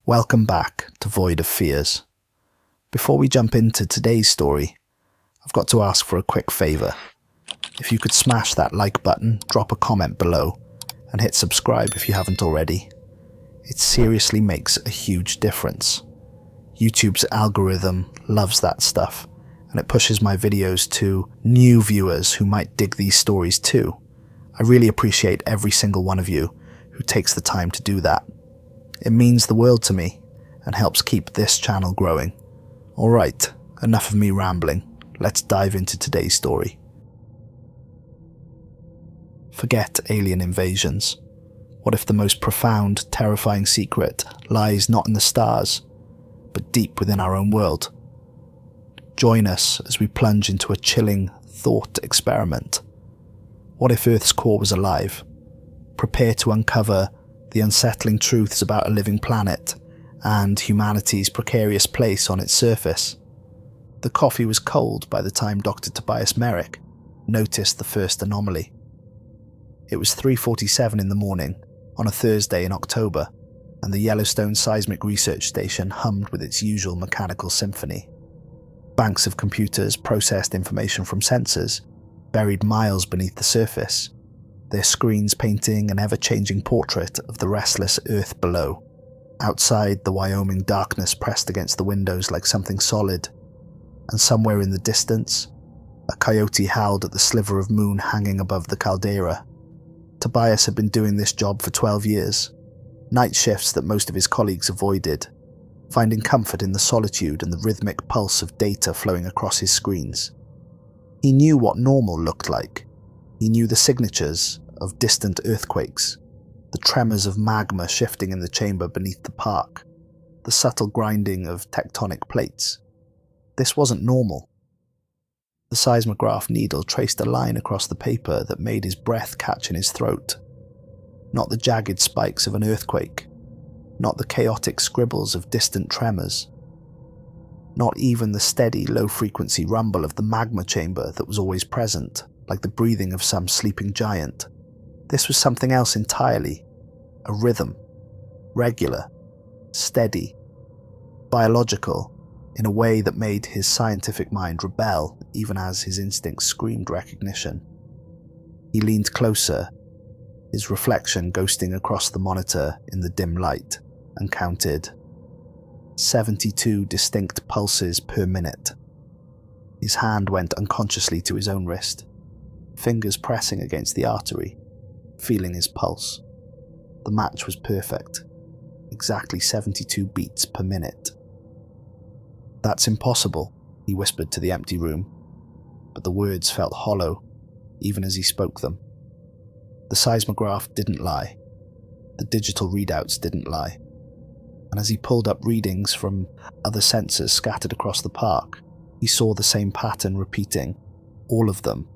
Welcome back to Void of Fears. Before we jump into today's story, I've got to ask for a quick favour. If you could smash that like button, drop a comment below, and hit subscribe if you haven't already. It seriously makes a huge difference. YouTube's algorithm loves that stuff, and it pushes my videos to new viewers who might dig these stories too. I really appreciate every single one of you who takes the time to do that. It means the world to me and helps keep this channel growing. Alright, enough of me rambling. Let's dive into today's story. Forget alien invasions. What if the most profound, terrifying secret lies not in the stars, but deep within our own world? Join us as we plunge into a chilling thought experiment. What if Earth's core was alive? Prepare to uncover the unsettling truths about a living planet and humanity's precarious place on its surface. The coffee was cold by the time Dr. Tobias Merrick noticed the first anomaly. It was 3:47 in the morning on a Thursday in October, and the Yellowstone Seismic Research Station hummed with its usual mechanical symphony. Banks of computers processed information from sensors buried miles beneath the surface, their screens painting an ever-changing portrait of the restless earth below. Outside, the Wyoming darkness pressed against the windows like something solid, and somewhere in the distance, a coyote howled at the sliver of moon hanging above the caldera. Tobias had been doing this job for 12 years, night shifts that most of his colleagues avoided, finding comfort in the solitude and the rhythmic pulse of data flowing across his screens. He knew what normal looked like. He knew the signatures of distant earthquakes, the tremors of magma shifting in the chamber beneath the park, the subtle grinding of tectonic plates. This wasn't normal. The seismograph needle traced a line across the paper that made his breath catch in his throat. Not the jagged spikes of an earthquake, not the chaotic scribbles of distant tremors, not even the steady, low-frequency rumble of the magma chamber that was always present, like the breathing of some sleeping giant. This was something else entirely. A rhythm. Regular. Steady. Biological, in a way that made his scientific mind rebel even as his instincts screamed recognition. He leaned closer, his reflection ghosting across the monitor in the dim light, and counted 72 distinct pulses per minute. His hand went unconsciously to his own wrist, fingers pressing against the artery, feeling his pulse. The match was perfect, exactly 72 beats per minute. "That's impossible," he whispered to the empty room, but the words felt hollow, even as he spoke them. The seismograph didn't lie. The digital readouts didn't lie. And as he pulled up readings from other sensors scattered across the park, he saw the same pattern repeating, all of them.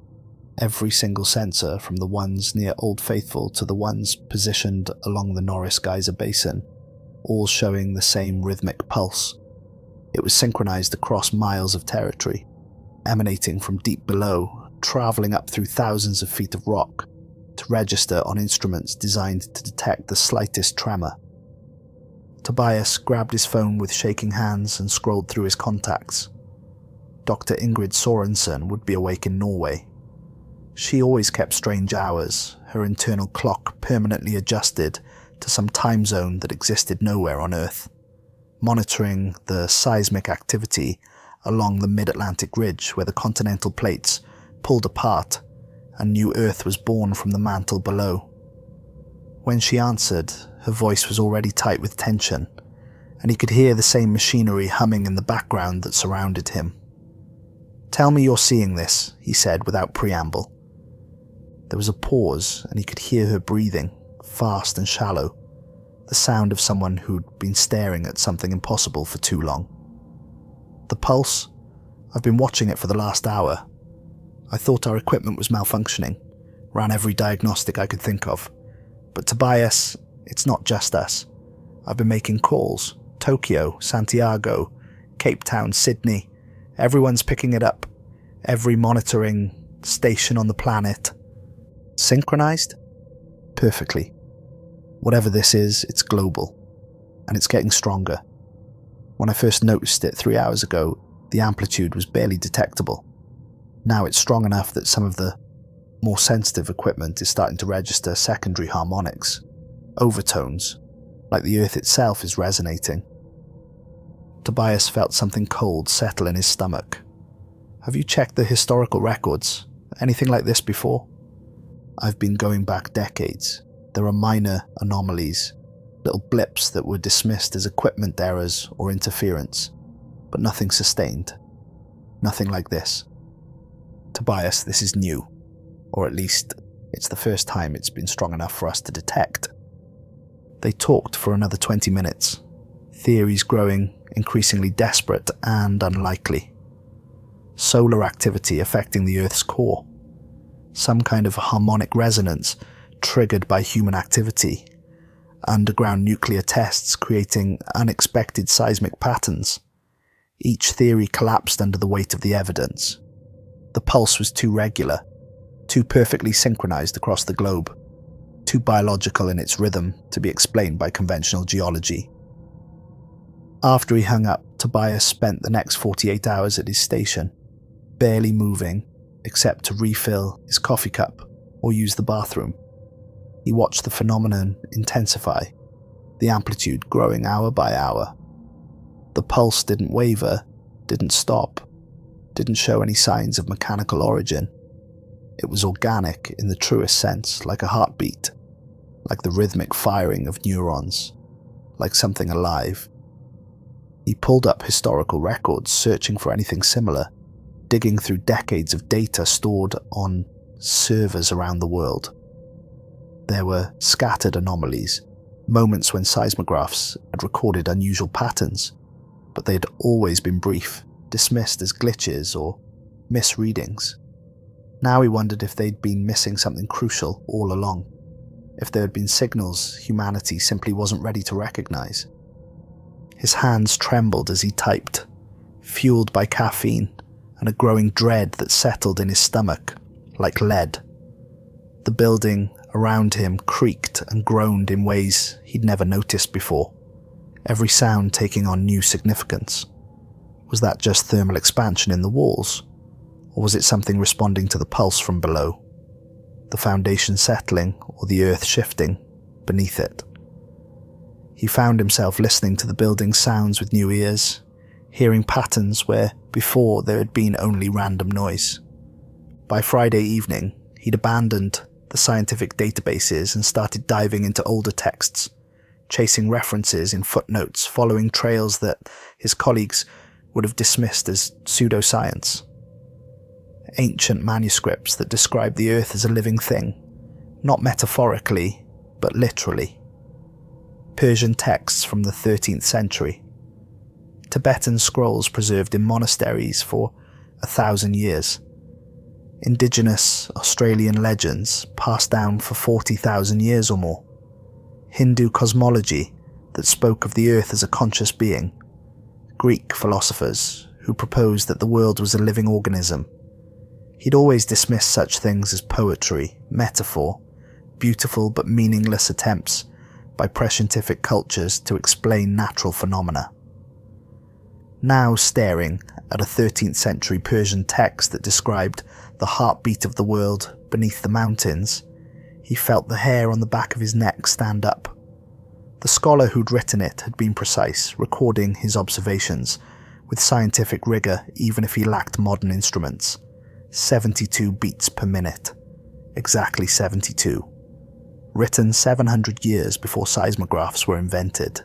Every single sensor, from the ones near Old Faithful to the ones positioned along the Norris Geyser Basin, all showing the same rhythmic pulse. It was synchronized across miles of territory, emanating from deep below, traveling up through thousands of feet of rock, to register on instruments designed to detect the slightest tremor. Tobias grabbed his phone with shaking hands and scrolled through his contacts. Dr. Ingrid Sorensen would be awake in Norway. She always kept strange hours, her internal clock permanently adjusted to some time zone that existed nowhere on Earth, monitoring the seismic activity along the mid-Atlantic ridge where the continental plates pulled apart and new Earth was born from the mantle below. When she answered, her voice was already tight with tension, and he could hear the same machinery humming in the background that surrounded him. "Tell me you're seeing this," he said without preamble. There was a pause, and he could hear her breathing, fast and shallow, the sound of someone who'd been staring at something impossible for too long. "The pulse? I've been watching it for the last hour. I thought our equipment was malfunctioning, ran every diagnostic I could think of. But Tobias, it's not just us. I've been making calls. Tokyo, Santiago, Cape Town, Sydney. Everyone's picking it up. Every monitoring station on the planet. Synchronized? Perfectly. Whatever this is, it's global. and it's getting stronger. When I first noticed it 3 hours ago, the amplitude was barely detectable. Now it's strong enough that some of the more sensitive equipment is starting to register secondary harmonics, overtones, like the Earth itself is resonating. Tobias felt something cold settle in his stomach. Have you checked the historical records? Anything like this before? I've been going back decades. There are minor anomalies, little blips that were dismissed as equipment errors or interference, but nothing sustained. Nothing like this. Tobias, this is new. Or at least, it's the first time it's been strong enough for us to detect. They talked for another 20 minutes, theories growing increasingly desperate and unlikely. Solar activity affecting the Earth's core. Some kind of harmonic resonance triggered by human activity. Underground nuclear tests creating unexpected seismic patterns. Each theory collapsed under the weight of the evidence. The pulse was too regular, too perfectly synchronized across the globe, too biological in its rhythm to be explained by conventional geology. After he hung up, Tobias spent the next 48 hours at his station, barely moving except to refill his coffee cup or use the bathroom. He watched the phenomenon intensify, the amplitude growing hour by hour. The pulse didn't waver, didn't stop, didn't show any signs of mechanical origin. It was organic in the truest sense, like a heartbeat, like the rhythmic firing of neurons, like something alive. He pulled up historical records, searching for anything similar, digging through decades of data stored on servers around the world. There were scattered anomalies, moments when seismographs had recorded unusual patterns, but they had always been brief, dismissed as glitches or misreadings. Now he wondered if they'd been missing something crucial all along, if there had been signals humanity simply wasn't ready to recognize. His hands trembled as he typed, fueled by caffeine and a growing dread that settled in his stomach like lead. The building around him creaked and groaned in ways he'd never noticed before, every sound taking on new significance. Was that just thermal expansion in the walls? Or was it something responding to the pulse from below? The foundation settling or the earth shifting beneath it? He found himself listening to the building's sounds with new ears, hearing patterns where before there had been only random noise. By Friday evening, he'd abandoned the scientific databases and started diving into older texts, chasing references in footnotes, following trails that his colleagues would have dismissed as pseudoscience. Ancient manuscripts that describe the Earth as a living thing, not metaphorically, but literally. Persian texts from the 13th century. Tibetan scrolls preserved in monasteries for 1,000 years. Indigenous Australian legends passed down for 40,000 years or more. Hindu cosmology that spoke of the Earth as a conscious being. Greek philosophers who proposed that the world was a living organism. He'd always dismissed such things as poetry, metaphor, beautiful but meaningless attempts by prescientific cultures to explain natural phenomena. Now staring at a 13th century Persian text that described the heartbeat of the world beneath the mountains, he felt the hair on the back of his neck stand up. The scholar who'd written it had been precise, recording his observations with scientific rigour even if he lacked modern instruments. 72 beats per minute. Exactly 72. Written 700 years before seismographs were invented.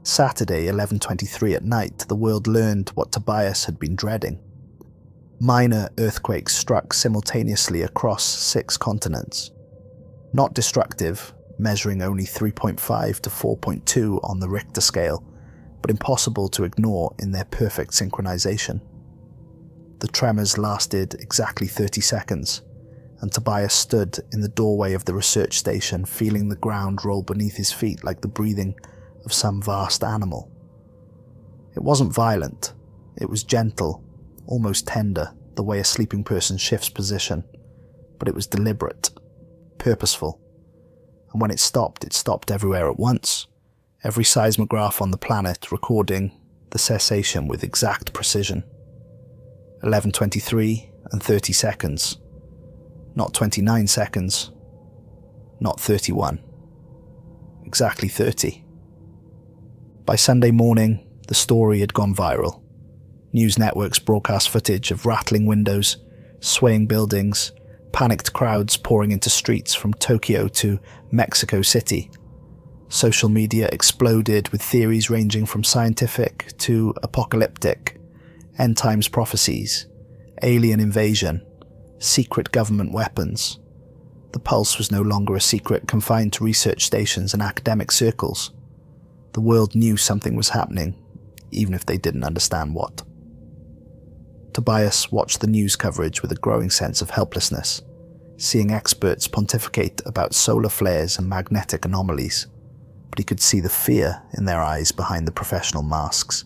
Saturday, 11:23 at night, the world learned what Tobias had been dreading. Minor earthquakes struck simultaneously across 6 continents. Not destructive, measuring only 3.5 to 4.2 on the Richter scale, but impossible to ignore in their perfect synchronization. The tremors lasted exactly 30 seconds, and Tobias stood in the doorway of the research station, feeling the ground roll beneath his feet like the breathing of some vast animal. It wasn't violent, it was gentle, almost tender, the way a sleeping person shifts position, but it was deliberate, purposeful, and when it stopped everywhere at once, every seismograph on the planet recording the cessation with exact precision. 11:23 and 30 seconds. Not 29 seconds. Not 31. Exactly 30. By Sunday morning, the story had gone viral. News networks broadcast footage of rattling windows, swaying buildings, panicked crowds pouring into streets from Tokyo to Mexico City. Social media exploded with theories ranging from scientific to apocalyptic, end times prophecies, alien invasion, secret government weapons. The pulse was no longer a secret confined to research stations and academic circles. The world knew something was happening, even if they didn't understand what. Tobias watched the news coverage with a growing sense of helplessness, seeing experts pontificate about solar flares and magnetic anomalies, but he could see the fear in their eyes behind the professional masks.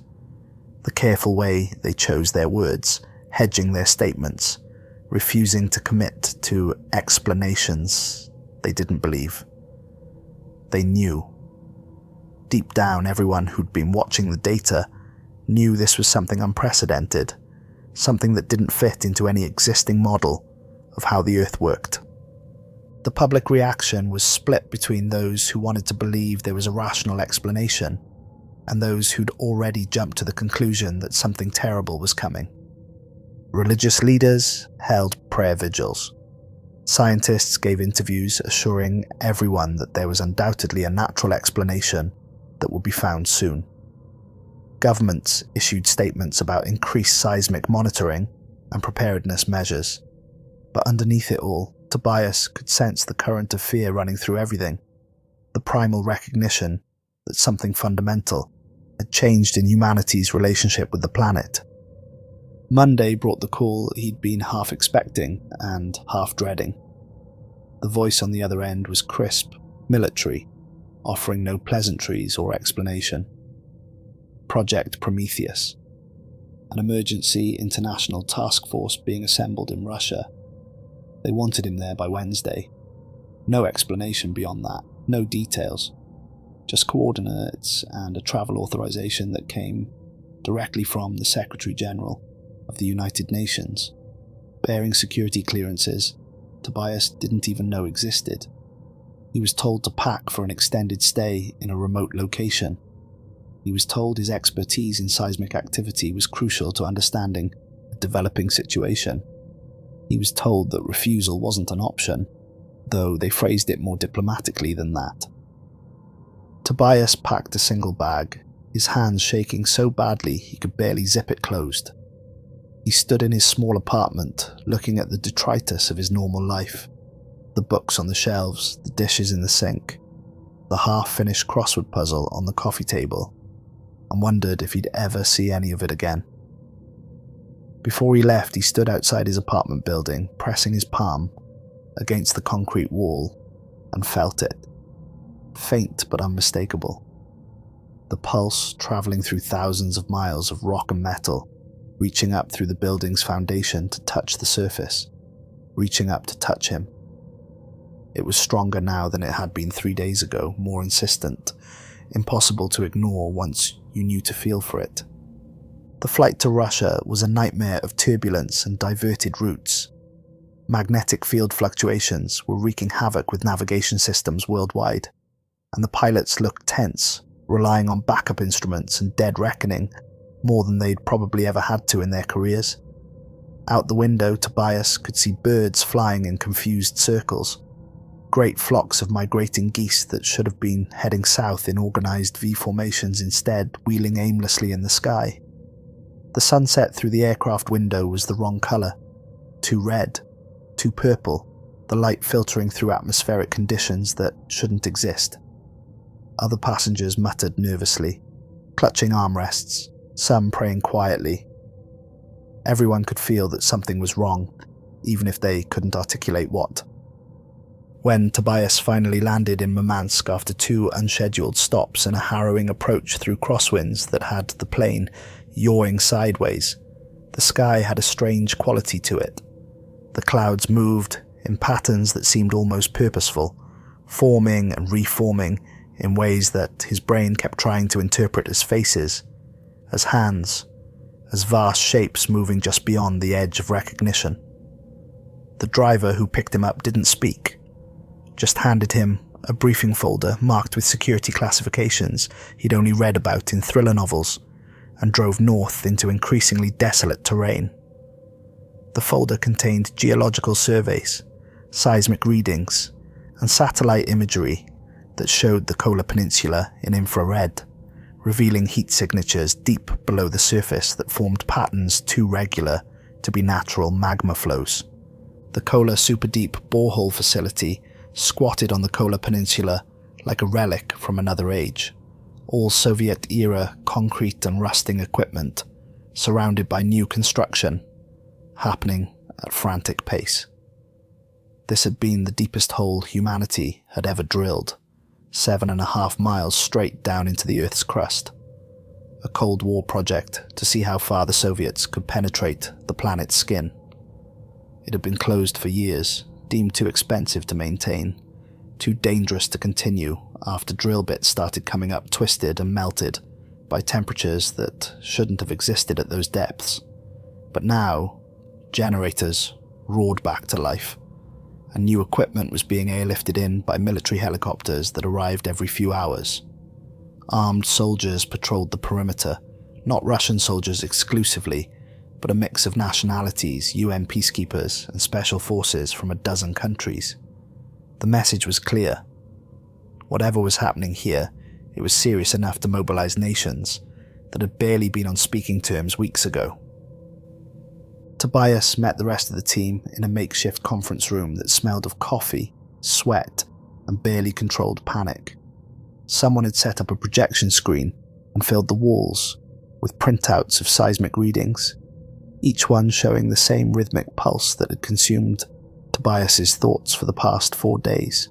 The careful way they chose their words, hedging their statements, refusing to commit to explanations they didn't believe. They knew. Deep down, everyone who'd been watching the data knew this was something unprecedented, something that didn't fit into any existing model of how the Earth worked. The public reaction was split between those who wanted to believe there was a rational explanation and those who'd already jumped to the conclusion that something terrible was coming. Religious leaders held prayer vigils. Scientists gave interviews assuring everyone that there was undoubtedly a natural explanation that would be found soon. Governments issued statements about increased seismic monitoring and preparedness measures. But underneath it all, Tobias could sense the current of fear running through everything, the primal recognition that something fundamental had changed in humanity's relationship with the planet. Monday brought the call he'd been half expecting and half dreading. The voice on the other end was crisp, military, offering no pleasantries or explanation. Project Prometheus, an emergency international task force being assembled in Russia. They wanted him there by Wednesday. No explanation beyond that, no details, just coordinates and a travel authorization that came directly from the Secretary General of the United Nations, bearing security clearances Tobias didn't even know existed. He was told to pack for an extended stay in a remote location. He was told his expertise in seismic activity was crucial to understanding a developing situation. He was told that refusal wasn't an option, though they phrased it more diplomatically than that. Tobias packed a single bag, his hands shaking so badly he could barely zip it closed. He stood in his small apartment, looking at the detritus of his normal life, the books on the shelves, the dishes in the sink, the half-finished crossword puzzle on the coffee table, and wondered if he'd ever see any of it again. Before he left, he stood outside his apartment building, pressing his palm against the concrete wall, and felt it. Faint but unmistakable. The pulse travelling through thousands of miles of rock and metal, reaching up through the building's foundation to touch the surface, reaching up to touch him. It was stronger now than it had been 3 days ago, more insistent, impossible to ignore once you knew to feel for it. The flight to Russia was a nightmare of turbulence and diverted routes. Magnetic field fluctuations were wreaking havoc with navigation systems worldwide, and the pilots looked tense, relying on backup instruments and dead reckoning more than they'd probably ever had to in their careers. Out the window, Tobias could see birds flying in confused circles, great flocks of migrating geese that should have been heading south in organised V formations instead wheeling aimlessly in the sky. The sunset through the aircraft window was the wrong colour, too red, too purple, the light filtering through atmospheric conditions that shouldn't exist. Other passengers muttered nervously, clutching armrests, some praying quietly. Everyone could feel that something was wrong, even if they couldn't articulate what. When Tobias finally landed in Murmansk after 2 unscheduled stops and a harrowing approach through crosswinds that had the plane yawing sideways, the sky had a strange quality to it. The clouds moved in patterns that seemed almost purposeful, forming and reforming in ways that his brain kept trying to interpret as faces, as hands, as vast shapes moving just beyond the edge of recognition. The driver who picked him up didn't speak, just handed him a briefing folder marked with security classifications he'd only read about in thriller novels, and drove north into increasingly desolate terrain. The folder contained geological surveys, seismic readings, and satellite imagery that showed the Kola Peninsula in infrared, revealing heat signatures deep below the surface that formed patterns too regular to be natural magma flows. The Kola Superdeep Borehole facility squatted on the Kola Peninsula like a relic from another age, all Soviet-era concrete and rusting equipment, surrounded by new construction, happening at frantic pace. This had been the deepest hole humanity had ever drilled, 7.5 miles straight down into the Earth's crust. A Cold War project to see how far the Soviets could penetrate the planet's skin. It had been closed for years, deemed too expensive to maintain, too dangerous to continue after drill bits started coming up twisted and melted by temperatures that shouldn't have existed at those depths. But now, generators roared back to life, and new equipment was being airlifted in by military helicopters that arrived every few hours. Armed soldiers patrolled the perimeter, not Russian soldiers exclusively, but a mix of nationalities, UN peacekeepers, and special forces from a dozen countries. The message was clear. Whatever was happening here, it was serious enough to mobilize nations that had barely been on speaking terms weeks ago. Tobias met the rest of the team in a makeshift conference room that smelled of coffee, sweat, and barely controlled panic. Someone had set up a projection screen and filled the walls with printouts of seismic readings, each one showing the same rhythmic pulse that had consumed Tobias's thoughts for the past 4 days.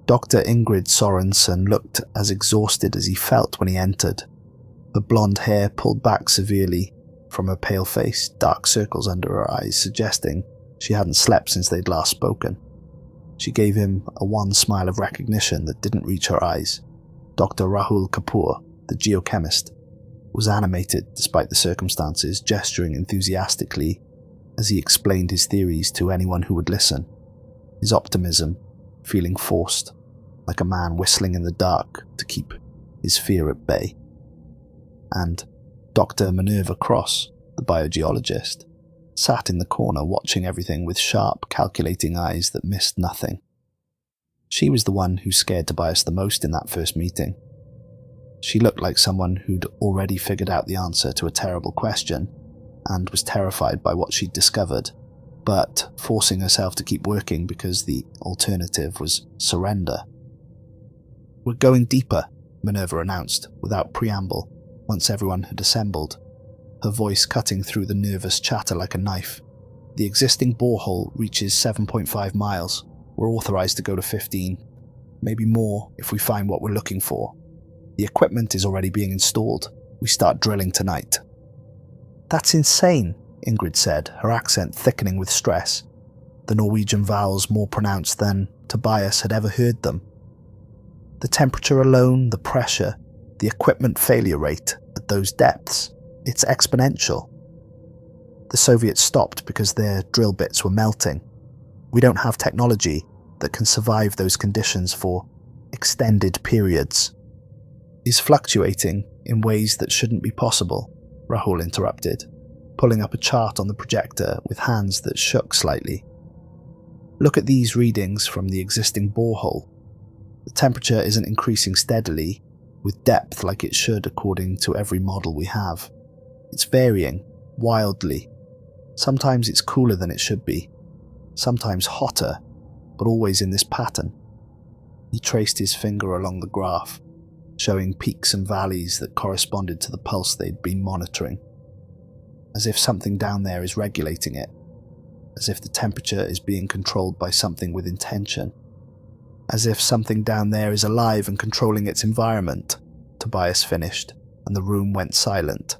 Dr. Ingrid Sorensen looked as exhausted as he felt when he entered, her blonde hair pulled back severely from her pale face, dark circles under her eyes suggesting she hadn't slept since they'd last spoken. She gave him a wan smile of recognition that didn't reach her eyes. Dr. Rahul Kapoor, the geochemist, was animated despite the circumstances, gesturing enthusiastically as he explained his theories to anyone who would listen, his optimism feeling forced, like a man whistling in the dark to keep his fear at bay. And Dr. Minerva Cross, the biogeologist, sat in the corner watching everything with sharp, calculating eyes that missed nothing. She was the one who scared Tobias the most in that first meeting. She looked like someone who'd already figured out the answer to a terrible question and was terrified by what she'd discovered, but forcing herself to keep working because the alternative was surrender. "We're going deeper," Minerva announced without preamble once everyone had assembled, her voice cutting through the nervous chatter like a knife. "The existing borehole reaches 7.5 miles. We're authorized to go to 15, maybe more if we find what we're looking for. The equipment is already being installed. We start drilling tonight." "That's insane," Ingrid said, her accent thickening with stress, the Norwegian vowels more pronounced than Tobias had ever heard them. "The temperature alone, the pressure, the equipment failure rate at those depths, it's exponential. The Soviets stopped because their drill bits were melting. We don't have technology that can survive those conditions for extended periods." "Is fluctuating in ways that shouldn't be possible," Rahul interrupted, pulling up a chart on the projector with hands that shook slightly. "Look at these readings from the existing borehole. The temperature isn't increasing steadily, with depth like it should according to every model we have. It's varying, wildly. Sometimes it's cooler than it should be, sometimes hotter, but always in this pattern." He traced his finger along the graph, showing peaks and valleys that corresponded to the pulse they'd been monitoring. As if something down there is regulating it, as if the temperature is being controlled by something with intention, as if something down there is alive and controlling its environment, Tobias finished, and the room went silent.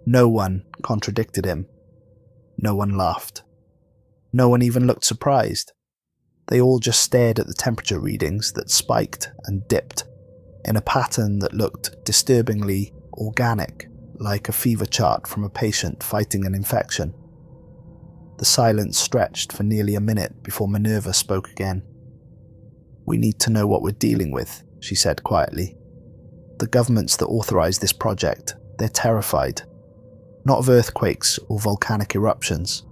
No one contradicted him. No one laughed. No one even looked surprised. They all just stared at the temperature readings that spiked and dipped, in a pattern that looked disturbingly organic, like a fever chart from a patient fighting an infection. The silence stretched for nearly a minute before Minerva spoke again. "We need to know what we're dealing with," she said quietly. "The governments that authorise this project, they're terrified. Not of earthquakes or volcanic eruptions.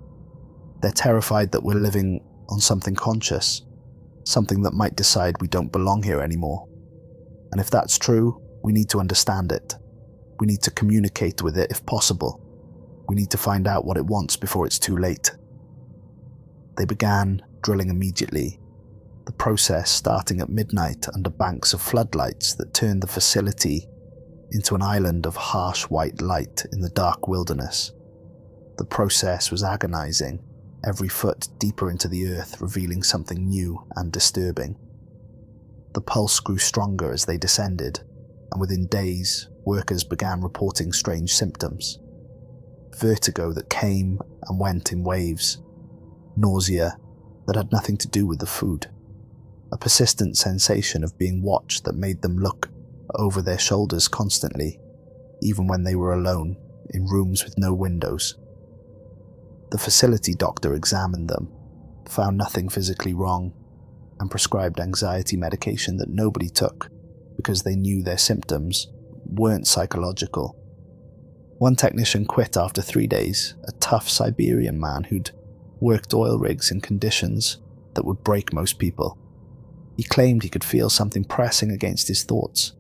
They're terrified that we're living on something conscious, something that might decide we don't belong here anymore. And if that's true, we need to understand it. We need to communicate with it if possible. We need to find out what it wants before it's too late." They began drilling immediately, the process starting at midnight under banks of floodlights that turned the facility into an island of harsh white light in the dark wilderness. The process was agonizing, every foot deeper into the earth revealing something new and disturbing. The pulse grew stronger as they descended, and within days, workers began reporting strange symptoms. Vertigo that came and went in waves, nausea that had nothing to do with the food, a persistent sensation of being watched that made them look over their shoulders constantly, even when they were alone, in rooms with no windows. The facility doctor examined them, found nothing physically wrong, and prescribed anxiety medication that nobody took because they knew their symptoms weren't psychological. One technician quit after 3 days, a tough Siberian man who'd worked oil rigs in conditions that would break most people. He claimed he could feel something pressing against his thoughts,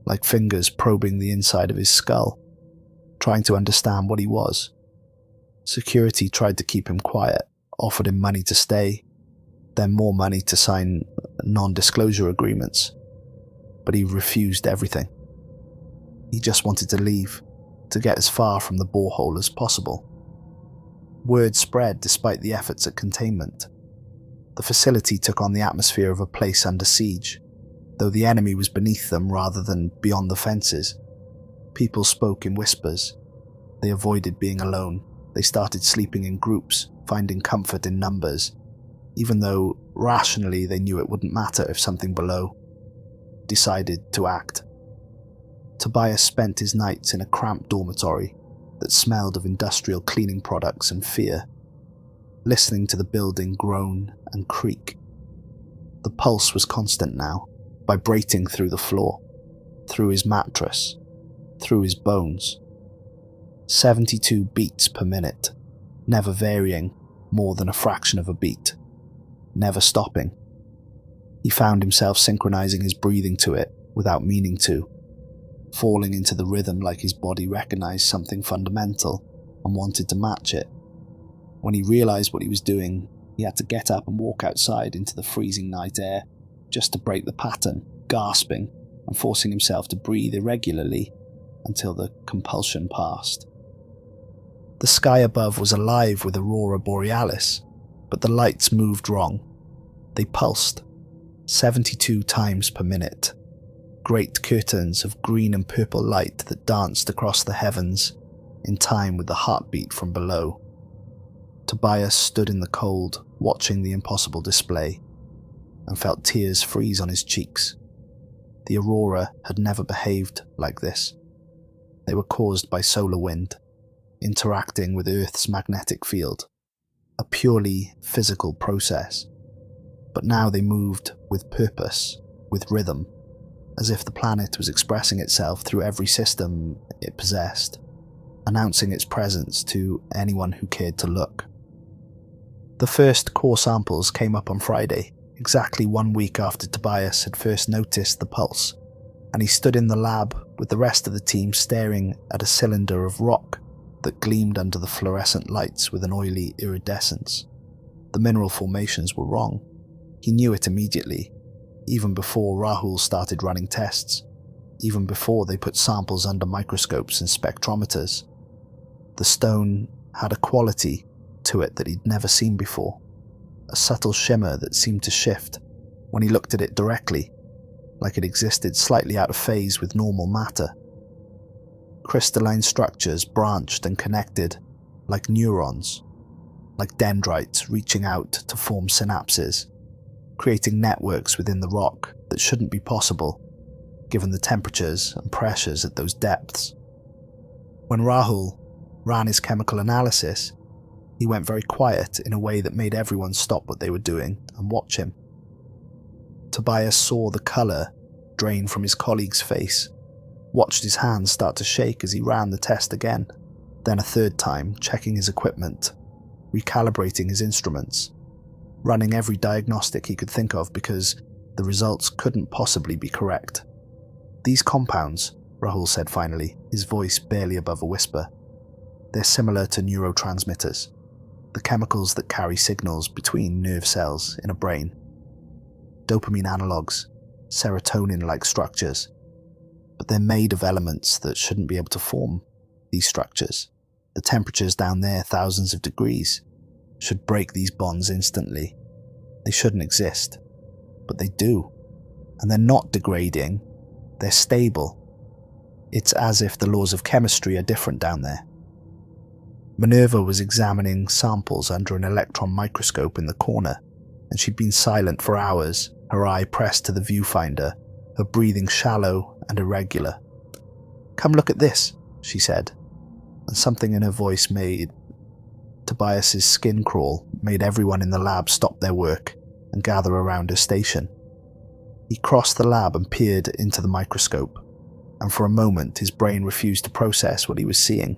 like fingers probing the inside of his skull, trying to understand what he was. Security tried to keep him quiet, offered him money to stay, then more money to sign non-disclosure agreements, but he refused everything. He just wanted to leave, to get as far from the borehole as possible. Word spread despite the efforts at containment. The facility took on the atmosphere of a place under siege, though the enemy was beneath them rather than beyond the fences. People spoke in whispers. They avoided being alone. They started sleeping in groups, finding comfort in numbers, even though rationally they knew it wouldn't matter if something below decided to act. Tobias spent his nights in a cramped dormitory that smelled of industrial cleaning products and fear, listening to the building groan and creak. The pulse was constant now, vibrating through the floor, through his mattress, through his bones. 72 beats per minute, never varying more than a fraction of a beat, never stopping. He found himself synchronizing his breathing to it without meaning to, falling into the rhythm like his body recognized something fundamental and wanted to match it. When he realized what he was doing, he had to get up and walk outside into the freezing night air just to break the pattern, gasping and forcing himself to breathe irregularly until the compulsion passed. The sky above was alive with aurora borealis, but the lights moved wrong. They pulsed 72 times per minute. Great curtains of green and purple light that danced across the heavens in time with the heartbeat from below. Tobias stood in the cold, watching the impossible display, and felt tears freeze on his cheeks. The aurora had never behaved like this. They were caused by solar wind, interacting with Earth's magnetic field, a purely physical process. But now they moved with purpose, with rhythm, as if the planet was expressing itself through every system it possessed, announcing its presence to anyone who cared to look. The first core samples came up on Friday, exactly 1 week after Tobias had first noticed the pulse, and he stood in the lab with the rest of the team staring at a cylinder of rock that gleamed under the fluorescent lights with an oily iridescence. The mineral formations were wrong. He knew it immediately, even before Rahul started running tests, even before they put samples under microscopes and spectrometers. The stone had a quality to it that he'd never seen before, a subtle shimmer that seemed to shift when he looked at it directly, like it existed slightly out of phase with normal matter. Crystalline structures branched and connected, like neurons, like dendrites reaching out to form synapses, creating networks within the rock that shouldn't be possible, given the temperatures and pressures at those depths. When Rahul ran his chemical analysis, he went very quiet in a way that made everyone stop what they were doing and watch him. Tobias saw the colour drain from his colleague's face, watched his hands start to shake as he ran the test again, then a third time, checking his equipment, recalibrating his instruments, running every diagnostic he could think of because the results couldn't possibly be correct. "These compounds," Rahul said finally, his voice barely above a whisper, "they're similar to neurotransmitters, the chemicals that carry signals between nerve cells in a brain. Dopamine analogues, serotonin-like structures, but they're made of elements that shouldn't be able to form these structures. The temperatures down there, thousands of degrees, should break these bonds instantly. They shouldn't exist, but they do. And they're not degrading, they're stable. It's as if the laws of chemistry are different down there." Minerva was examining samples under an electron microscope in the corner, and she'd been silent for hours, her eye pressed to the viewfinder, her breathing shallow and irregular. "Come look at this," she said, and something in her voice made Tobias's skin crawl, made everyone in the lab stop their work and gather around her station. He crossed the lab and peered into the microscope, and for a moment his brain refused to process what he was seeing.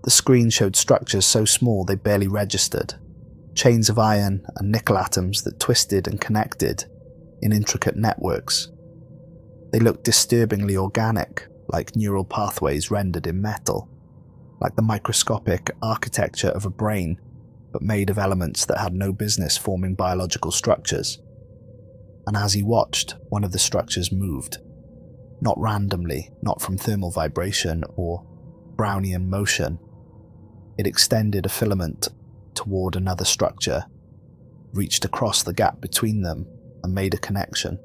The screen showed structures so small they barely registered, chains of iron and nickel atoms that twisted and connected in intricate networks. They looked disturbingly organic, like neural pathways rendered in metal, like the microscopic architecture of a brain, but made of elements that had no business forming biological structures. And as he watched, one of the structures moved. Not randomly, not from thermal vibration or Brownian motion. It extended a filament toward another structure, reached across the gap between them, and made a connection.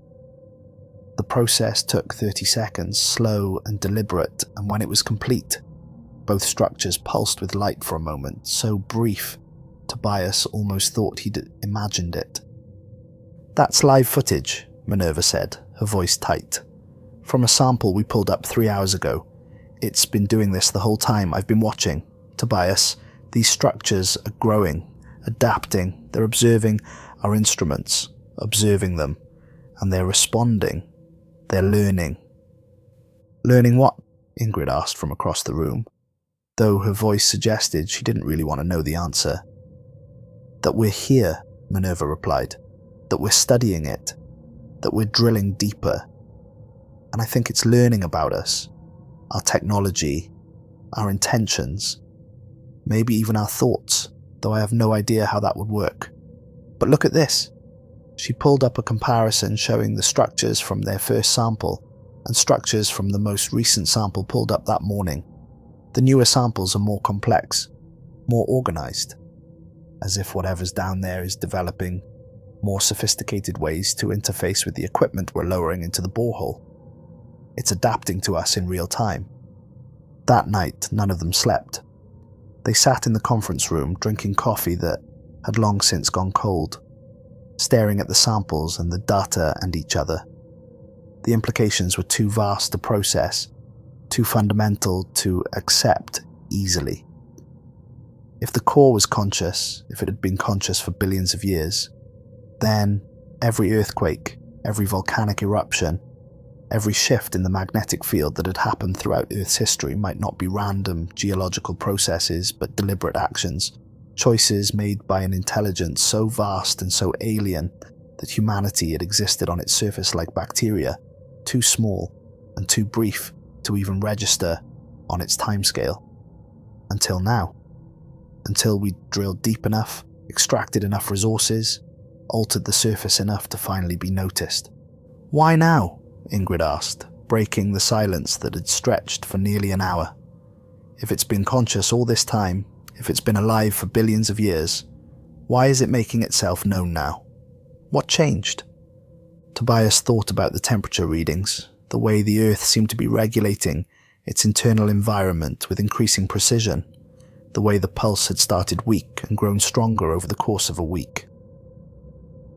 The process took 30 seconds, slow and deliberate, and when it was complete, both structures pulsed with light for a moment, so brief, Tobias almost thought he'd imagined it. "That's live footage," Minerva said, her voice tight. "From a sample we pulled up 3 hours ago. It's been doing this the whole time I've been watching. Tobias, these structures are growing, adapting, they're observing our instruments, observing them, and they're responding. They're learning." "Learning what?" Ingrid asked from across the room, though her voice suggested she didn't really want to know the answer. "That we're here," Minerva replied. "That we're studying it. That we're drilling deeper. And I think it's learning about us, our technology, our intentions, maybe even our thoughts, though I have no idea how that would work. But look at this." She pulled up a comparison showing the structures from their first sample and structures from the most recent sample pulled up that morning. The newer samples are more complex, more organized, as if whatever's down there is developing more sophisticated ways to interface with the equipment we're lowering into the borehole. It's adapting to us in real time. That night, none of them slept. They sat in the conference room drinking coffee that had long since gone cold, staring at the samples and the data and each other. The implications were too vast to process, too fundamental to accept easily. If the core was conscious, if it had been conscious for billions of years, then every earthquake, every volcanic eruption, every shift in the magnetic field that had happened throughout Earth's history might not be random geological processes, but deliberate actions, choices made by an intelligence so vast and so alien that humanity had existed on its surface like bacteria, too small and too brief to even register on its timescale. Until now. Until we drilled deep enough, extracted enough resources, altered the surface enough to finally be noticed. "Why now?" Ingrid asked, breaking the silence that had stretched for nearly an hour. "If it's been conscious all this time, if it's been alive for billions of years, why is it making itself known now? What changed?" Tobias thought about the temperature readings, the way the Earth seemed to be regulating its internal environment with increasing precision, the way the pulse had started weak and grown stronger over the course of a week.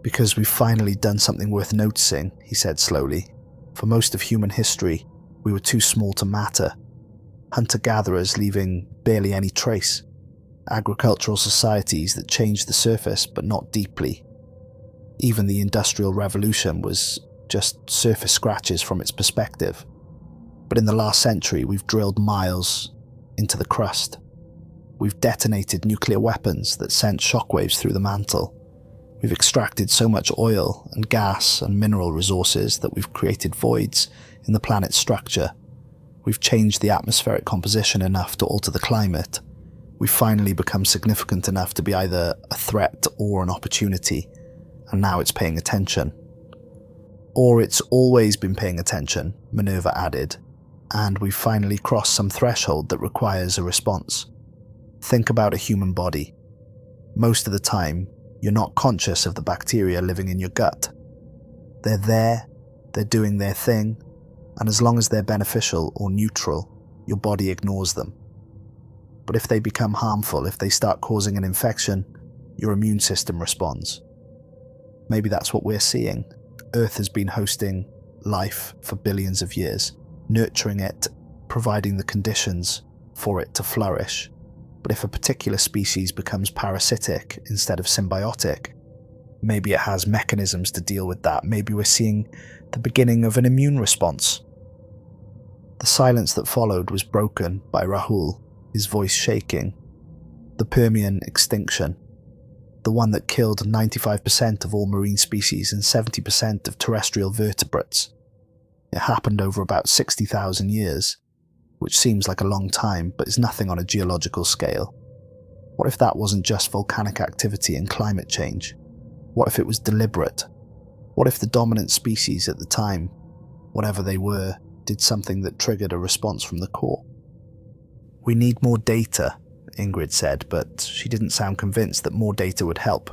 "Because we've finally done something worth noticing," he said slowly. For most of human history, we were too small to matter. Hunter-gatherers leaving barely any trace. Agricultural societies that changed the surface but not deeply. Even the Industrial Revolution was just surface scratches from its perspective. But in the last century, we've drilled miles into the crust. We've detonated nuclear weapons that sent shockwaves through the mantle. We've extracted so much oil and gas and mineral resources that we've created voids in the planet's structure. We've changed the atmospheric composition enough to alter the climate. We've finally become significant enough to be either a threat or an opportunity, and now it's paying attention. Or it's always been paying attention, Minerva added, and we've finally crossed some threshold that requires a response. Think about a human body. Most of the time, you're not conscious of the bacteria living in your gut. They're there, they're doing their thing, and as long as they're beneficial or neutral, your body ignores them. But if they become harmful, if they start causing an infection, your immune system responds. Maybe that's what we're seeing. Earth has been hosting life for billions of years, nurturing it, providing the conditions for it to flourish. But if a particular species becomes parasitic instead of symbiotic, maybe it has mechanisms to deal with that. Maybe we're seeing the beginning of an immune response. The silence that followed was broken by Rahul, his voice shaking. The Permian extinction, the one that killed 95% of all marine species and 70% of terrestrial vertebrates. It happened over about 60,000 years, which seems like a long time, but is nothing on a geological scale. What if that wasn't just volcanic activity and climate change? What if it was deliberate? What if the dominant species at the time, whatever they were, did something that triggered a response from the core? We need more data, Ingrid said, but she didn't sound convinced that more data would help.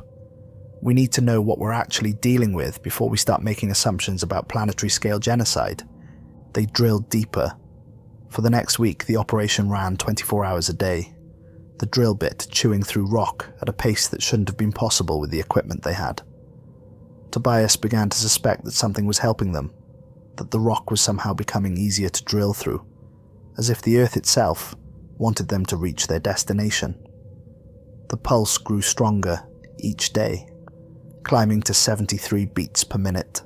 We need to know what we're actually dealing with before we start making assumptions about planetary scale genocide. They drilled deeper. For the next week, the operation ran 24 hours a day, the drill bit chewing through rock at a pace that shouldn't have been possible with the equipment they had. Tobias began to suspect that something was helping them, that the rock was somehow becoming easier to drill through, as if the Earth itself wanted them to reach their destination. The pulse grew stronger each day, climbing to 73 beats per minute,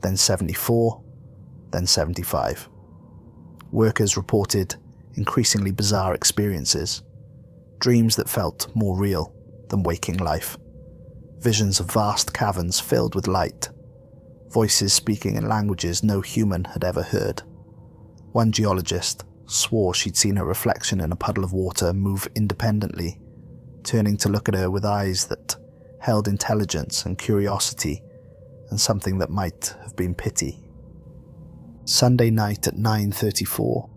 then 74, then 75. Workers reported increasingly bizarre experiences, dreams that felt more real than waking life, visions of vast caverns filled with light, voices speaking in languages no human had ever heard. One geologist swore she'd seen her reflection in a puddle of water move independently, turning to look at her with eyes that held intelligence and curiosity and something that might have been pity. Sunday night at 9:34,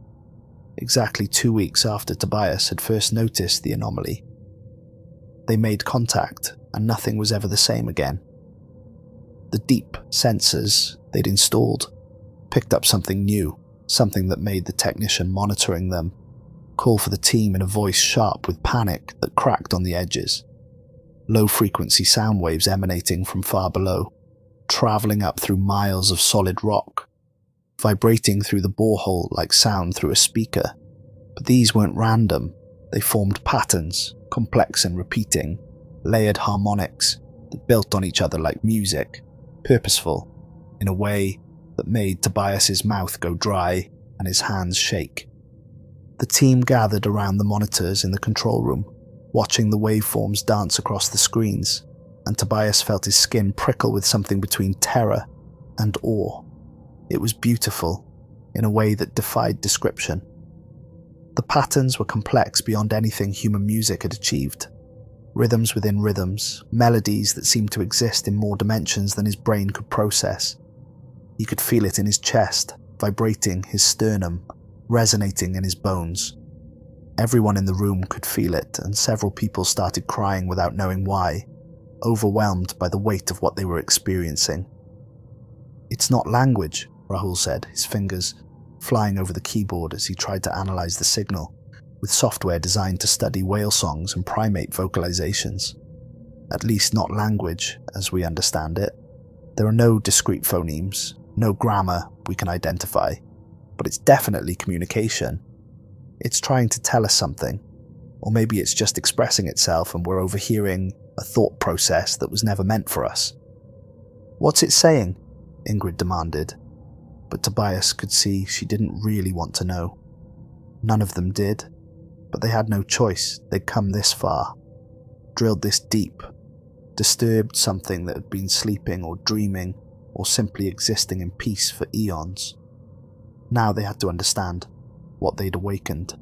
exactly 2 weeks after Tobias had first noticed the anomaly. They made contact and nothing was ever the same again. The deep sensors they'd installed picked up something new, something that made the technician monitoring them call for the team in a voice sharp with panic that cracked on the edges. Low-frequency sound waves emanating from far below, travelling up through miles of solid rock, vibrating through the borehole like sound through a speaker. But these weren't random. They formed patterns, complex and repeating, layered harmonics that built on each other like music, purposeful, in a way that made Tobias's mouth go dry and his hands shake. The team gathered around the monitors in the control room, watching the waveforms dance across the screens, and Tobias felt his skin prickle with something between terror and awe. It was beautiful, in a way that defied description. The patterns were complex beyond anything human music had achieved. Rhythms within rhythms, melodies that seemed to exist in more dimensions than his brain could process. He could feel it in his chest, vibrating his sternum, resonating in his bones. Everyone in the room could feel it, and several people started crying without knowing why, overwhelmed by the weight of what they were experiencing. "It's not language," Rahul said, his fingers flying over the keyboard as he tried to analyze the signal, with software designed to study whale songs and primate vocalizations. "At least not language, as we understand it. There are no discrete phonemes, No grammar we can identify, but it's definitely communication. It's trying to tell us something, or maybe it's just expressing itself and we're overhearing a thought process that was never meant for us. "What's it saying?" Ingrid demanded, but Tobias could see she didn't really want to know. None of them did, but they had no choice. They'd come this far, drilled this deep, disturbed something that had been sleeping or dreaming or simply existing in peace for eons. Now they had to understand what they'd awakened.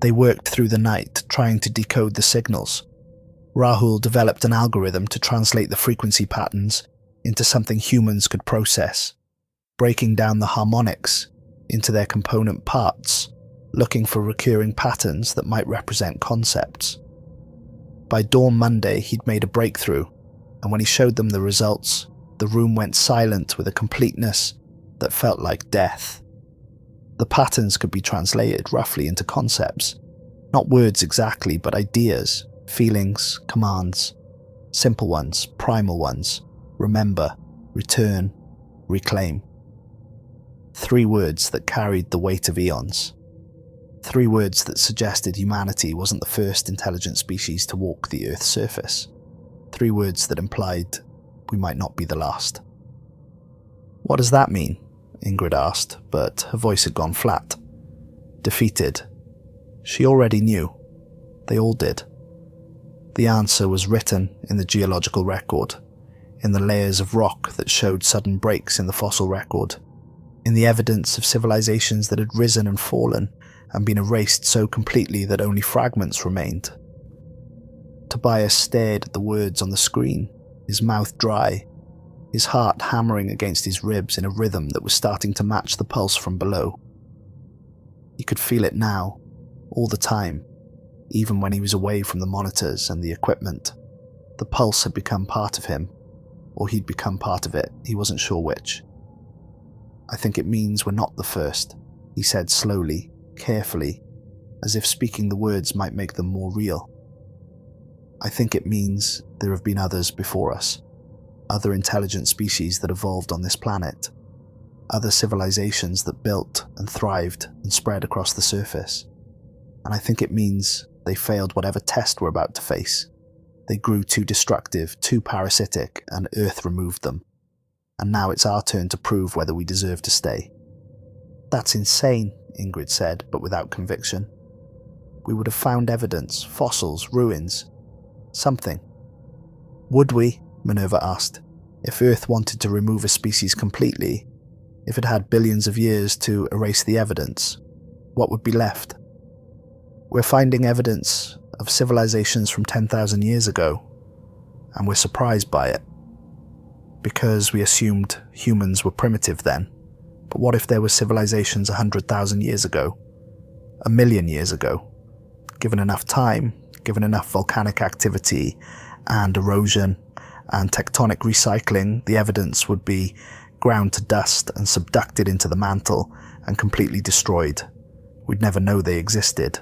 They worked through the night trying to decode the signals. Rahul developed an algorithm to translate the frequency patterns into something humans could process, breaking down the harmonics into their component parts, looking for recurring patterns that might represent concepts. By dawn Monday, he'd made a breakthrough, and when he showed them the results, the room went silent with a completeness that felt like death. The patterns could be translated roughly into concepts, not words exactly, but ideas, feelings, commands, simple ones, primal ones: remember, return, reclaim. 3 words that carried the weight of eons. 3 words that suggested humanity wasn't the first intelligent species to walk the Earth's surface. 3 words that implied we might not be the last. "What does that mean?" Ingrid asked, but her voice had gone flat. Defeated. She already knew. They all did. The answer was written in the geological record, in the layers of rock that showed sudden breaks in the fossil record, in the evidence of civilizations that had risen and fallen and been erased so completely that only fragments remained. Tobias stared at the words on the screen, his mouth dry, his heart hammering against his ribs in a rhythm that was starting to match the pulse from below. He could feel it now, all the time, even when he was away from the monitors and the equipment. The pulse had become part of him, or he'd become part of it, he wasn't sure which. "I think it means we're not the first," he said slowly, carefully, as if speaking the words might make them more real. "I think it means there have been others before us, other intelligent species that evolved on this planet, other civilizations that built and thrived and spread across the surface. And I think it means they failed whatever test we're about to face. They grew too destructive, too parasitic, and Earth removed them. And now it's our turn to prove whether we deserve to stay." "That's insane," Ingrid said, but without conviction. "We would have found evidence, fossils, ruins, something." "Would we?" Minerva asked. "If Earth wanted to remove a species completely, if it had billions of years to erase the evidence, what would be left?" "We're finding evidence of civilizations from 10,000 years ago, and we're surprised by it. Because we assumed humans were primitive then. But what if there were civilizations 100,000 years ago? 1,000,000 years ago? Given enough time, given enough volcanic activity and erosion and tectonic recycling, the evidence would be ground to dust and subducted into the mantle and completely destroyed. We'd never know they existed."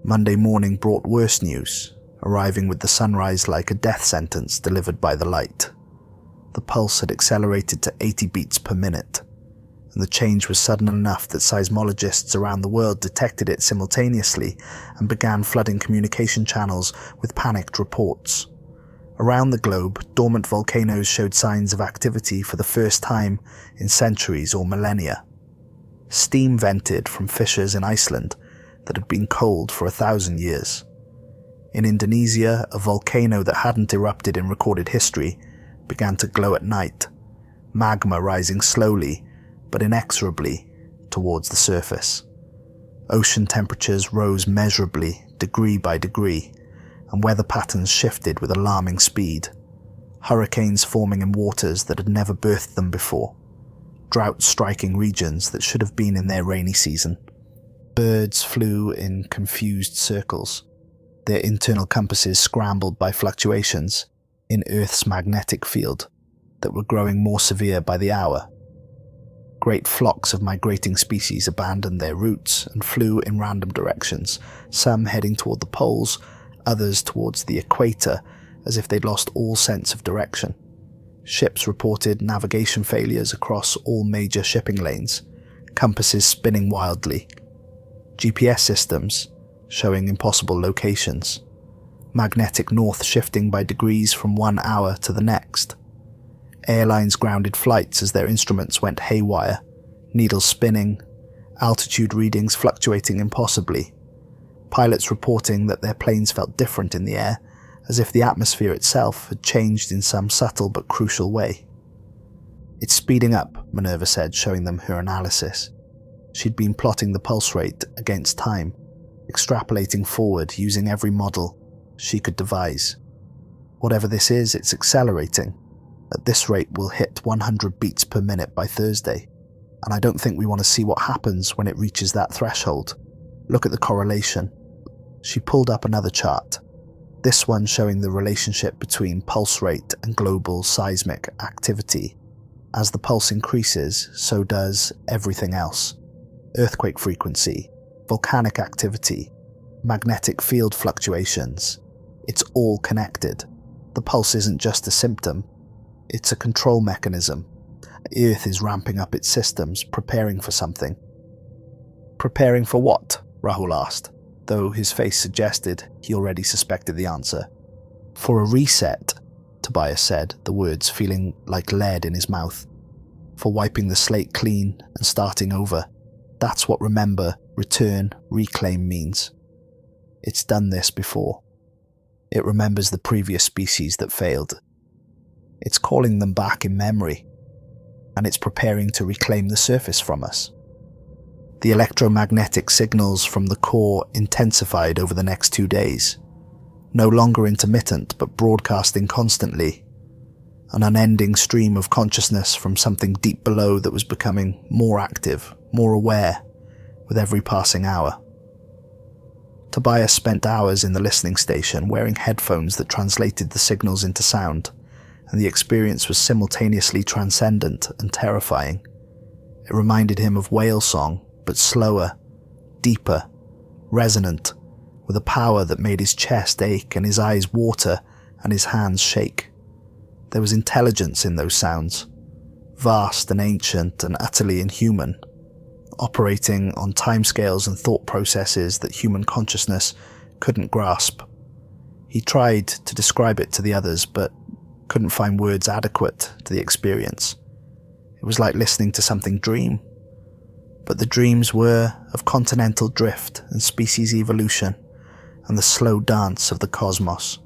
Monday morning brought worse news, arriving with the sunrise like a death sentence delivered by the light. The pulse had accelerated to 80 beats per minute, and the change was sudden enough that seismologists around the world detected it simultaneously and began flooding communication channels with panicked reports. Around the globe, dormant volcanoes showed signs of activity for the first time in centuries or millennia. Steam vented from fissures in Iceland that had been cold for 1,000 years. In Indonesia, a volcano that hadn't erupted in recorded history began to glow at night, magma rising slowly but inexorably towards the surface. Ocean temperatures rose measurably, degree by degree, and weather patterns shifted with alarming speed. Hurricanes forming in waters that had never birthed them before, drought striking regions that should have been in their rainy season. Birds flew in confused circles, their internal compasses scrambled by fluctuations in Earth's magnetic field that were growing more severe by the hour. Great flocks of migrating species abandoned their routes and flew in random directions, some heading toward the poles, others towards the equator, as if they'd lost all sense of direction. Ships reported navigation failures across all major shipping lanes, compasses spinning wildly, GPS systems showing impossible locations, magnetic north shifting by degrees from 1 hour to the next. Airlines grounded flights as their instruments went haywire, needles spinning, altitude readings fluctuating impossibly. Pilots reporting that their planes felt different in the air, as if the atmosphere itself had changed in some subtle but crucial way. "It's speeding up," Minerva said, showing them her analysis. She'd been plotting the pulse rate against time, extrapolating forward using every model she could devise. "Whatever this is, it's accelerating. At this rate, we'll hit 100 beats per minute by Thursday, and I don't think we want to see what happens when it reaches that threshold. Look at the correlation." She pulled up another chart, this one showing the relationship between pulse rate and global seismic activity. As the pulse increases, so does everything else. Earthquake frequency, volcanic activity, magnetic field fluctuations. It's all connected. The pulse isn't just a symptom, it's a control mechanism. Earth is ramping up its systems, preparing for something. "Preparing for what?" Rahul asked, though his face suggested he already suspected the answer. "For a reset," Tobias said, the words feeling like lead in his mouth. "For wiping the slate clean and starting over. That's what remember, return, reclaim means. It's done this before. It remembers the previous species that failed. It's calling them back in memory, and it's preparing to reclaim the surface from us." The electromagnetic signals from the core intensified over the next 2 days, no longer intermittent but broadcasting constantly, an unending stream of consciousness from something deep below that was becoming more active, more aware, with every passing hour. Tobias spent hours in the listening station wearing headphones that translated the signals into sound, and the experience was simultaneously transcendent and terrifying. It reminded him of whale song, but slower, deeper, resonant, with a power that made his chest ache and his eyes water and his hands shake. There was intelligence in those sounds, vast and ancient and utterly inhuman, operating on timescales and thought processes that human consciousness couldn't grasp. He tried to describe it to the others, but couldn't find words adequate to the experience. It was like listening to something dream. But the dreams were of continental drift and species evolution and the slow dance of the cosmos.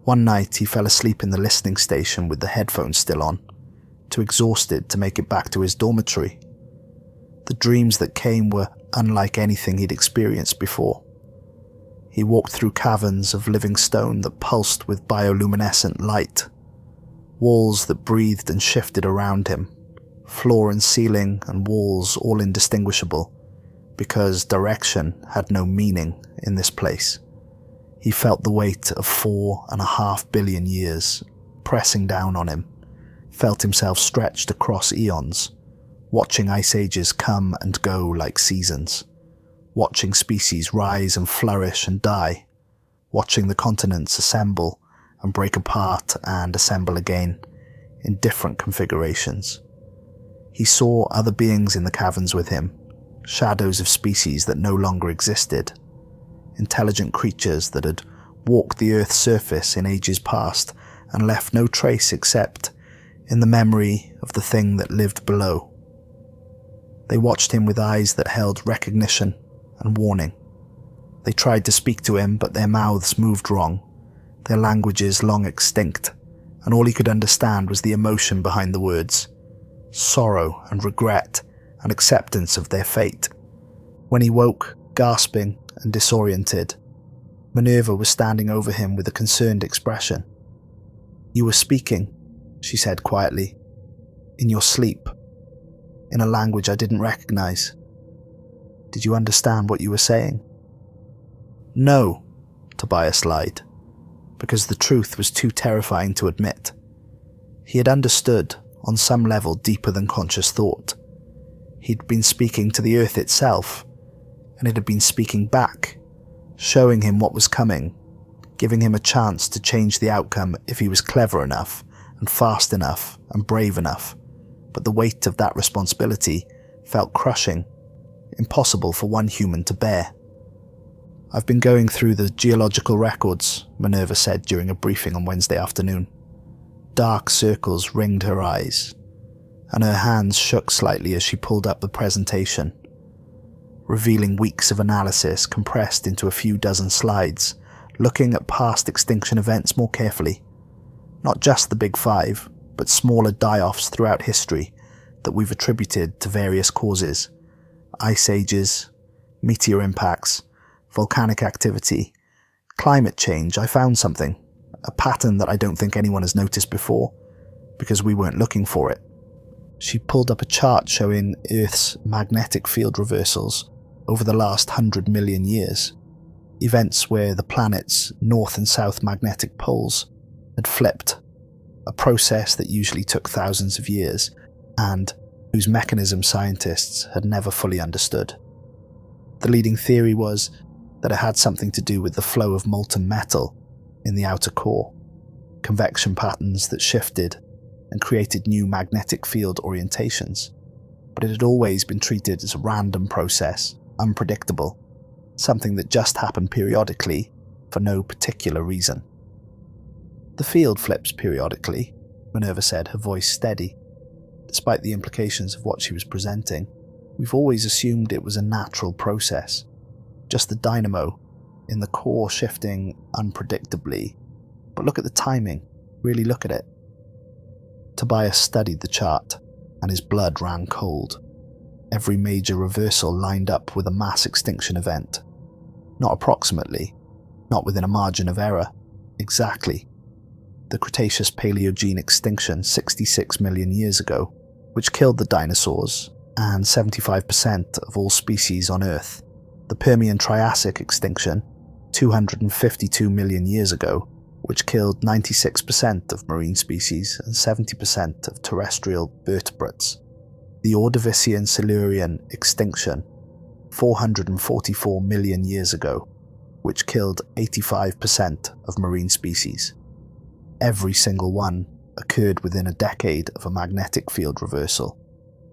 One night he fell asleep in the listening station with the headphones still on, too exhausted to make it back to his dormitory. The dreams that came were unlike anything he'd experienced before. He walked through caverns of living stone that pulsed with bioluminescent light, walls that breathed and shifted around him, floor and ceiling and walls all indistinguishable, because direction had no meaning in this place. He felt the weight of 4.5 billion years pressing down on him, felt himself stretched across eons, watching ice ages come and go like seasons, watching species rise and flourish and die, watching the continents assemble and break apart and assemble again in different configurations. He saw other beings in the caverns with him, shadows of species that no longer existed, intelligent creatures that had walked the Earth's surface in ages past and left no trace except in the memory of the thing that lived below. They watched him with eyes that held recognition and warning. They tried to speak to him, but their mouths moved wrong, their languages long extinct, and all he could understand was the emotion behind the words. Sorrow and regret and acceptance of their fate. When he woke, gasping and disoriented, Minerva was standing over him with a concerned expression. "You were speaking," she said quietly, "in your sleep, in a language I didn't recognize. Did you understand what you were saying?" "No," Tobias lied, because the truth was too terrifying to admit. He had understood on some level deeper than conscious thought. He'd been speaking to the Earth itself, and it had been speaking back, showing him what was coming, giving him a chance to change the outcome if he was clever enough and fast enough and brave enough, but the weight of that responsibility felt crushing, impossible for one human to bear. "I've been going through the geological records," Minerva said during a briefing on Wednesday afternoon. Dark circles ringed her eyes, and her hands shook slightly as she pulled up the presentation, revealing weeks of analysis compressed into a few dozen slides, looking at past extinction events more carefully. Not just the big five, but smaller die-offs throughout history that we've attributed to various causes: ice ages, meteor impacts, volcanic activity, climate change. I found something, a pattern that I don't think anyone has noticed before, because we weren't looking for it. She pulled up a chart showing Earth's magnetic field reversals over the last 100 million years, events where the planet's north and south magnetic poles had flipped, a process that usually took thousands of years and whose mechanism scientists had never fully understood. The leading theory was that it had something to do with the flow of molten metal in the outer core, convection patterns that shifted and created new magnetic field orientations, but it had always been treated as a random process, unpredictable, something that just happened periodically for no particular reason. "The field flips periodically," Minerva said, her voice steady. Despite the implications of what she was presenting, we've always assumed it was a natural process, just the dynamo in the core shifting unpredictably. But look at the timing, really look at it. Tobias studied the chart, and his blood ran cold. Every major reversal lined up with a mass extinction event. Not approximately, not within a margin of error, exactly. The Cretaceous-Paleogene extinction 66 million years ago, which killed the dinosaurs and 75% of all species on Earth. The Permian-Triassic extinction 252 million years ago, which killed 96% of marine species and 70% of terrestrial vertebrates. The Ordovician-Silurian extinction 444 million years ago, which killed 85% of marine species. Every single one occurred within a decade of a magnetic field reversal,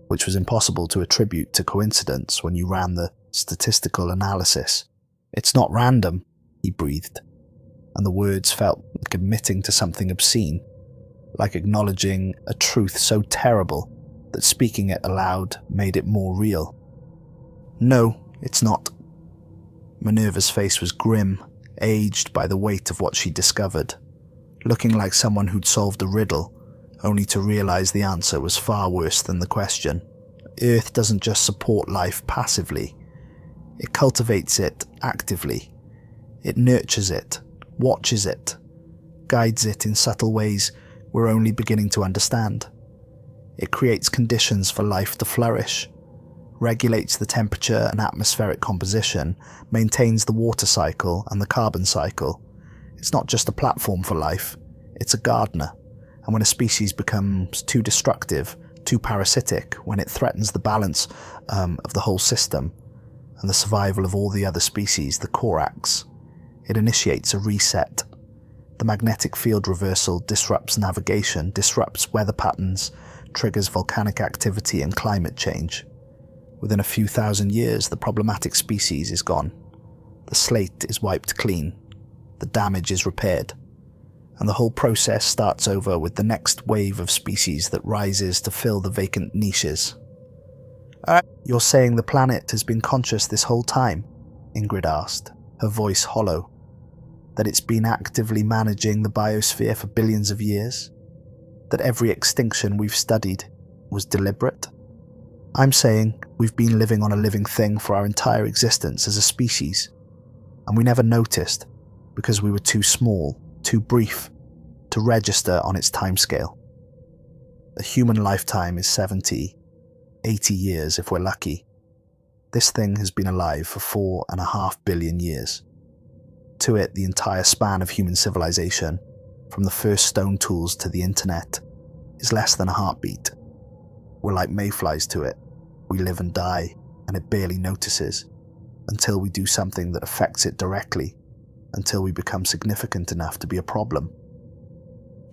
which was impossible to attribute to coincidence when you ran the statistical analysis. "It's not random," he breathed, and the words felt like admitting to something obscene, like acknowledging a truth so terrible that speaking it aloud made it more real. "No, it's not." Minerva's face was grim, aged by the weight of what she discovered, looking like someone who'd solved a riddle, only to realize the answer was far worse than the question. Earth doesn't just support life passively. It cultivates it actively. It nurtures it, watches it, guides it in subtle ways we're only beginning to understand. It creates conditions for life to flourish, regulates the temperature and atmospheric composition, maintains the water cycle and the carbon cycle. It's not just a platform for life, it's a gardener. And when a species becomes too destructive, too parasitic, when it threatens the balance of the whole system and the survival of all the other species, the corax, it initiates a reset. The magnetic field reversal disrupts navigation, disrupts weather patterns, triggers volcanic activity and climate change. Within a few thousand years, the problematic species is gone. The slate is wiped clean. The damage is repaired. And the whole process starts over with the next wave of species that rises to fill the vacant niches. "You're saying the planet has been conscious this whole time?" Ingrid asked, her voice hollow. "That it's been actively managing the biosphere for billions of years? That every extinction we've studied was deliberate?" "I'm saying we've been living on a living thing for our entire existence as a species, and we never noticed because we were too small, too brief, to register on its timescale. A human lifetime is 70, 80 years if we're lucky. This thing has been alive for 4.5 billion years. To it, the entire span of human civilization, from the first stone tools to the internet, is less than a heartbeat. We're like mayflies to it. We live and die, and it barely notices, until we do something that affects it directly, until we become significant enough to be a problem."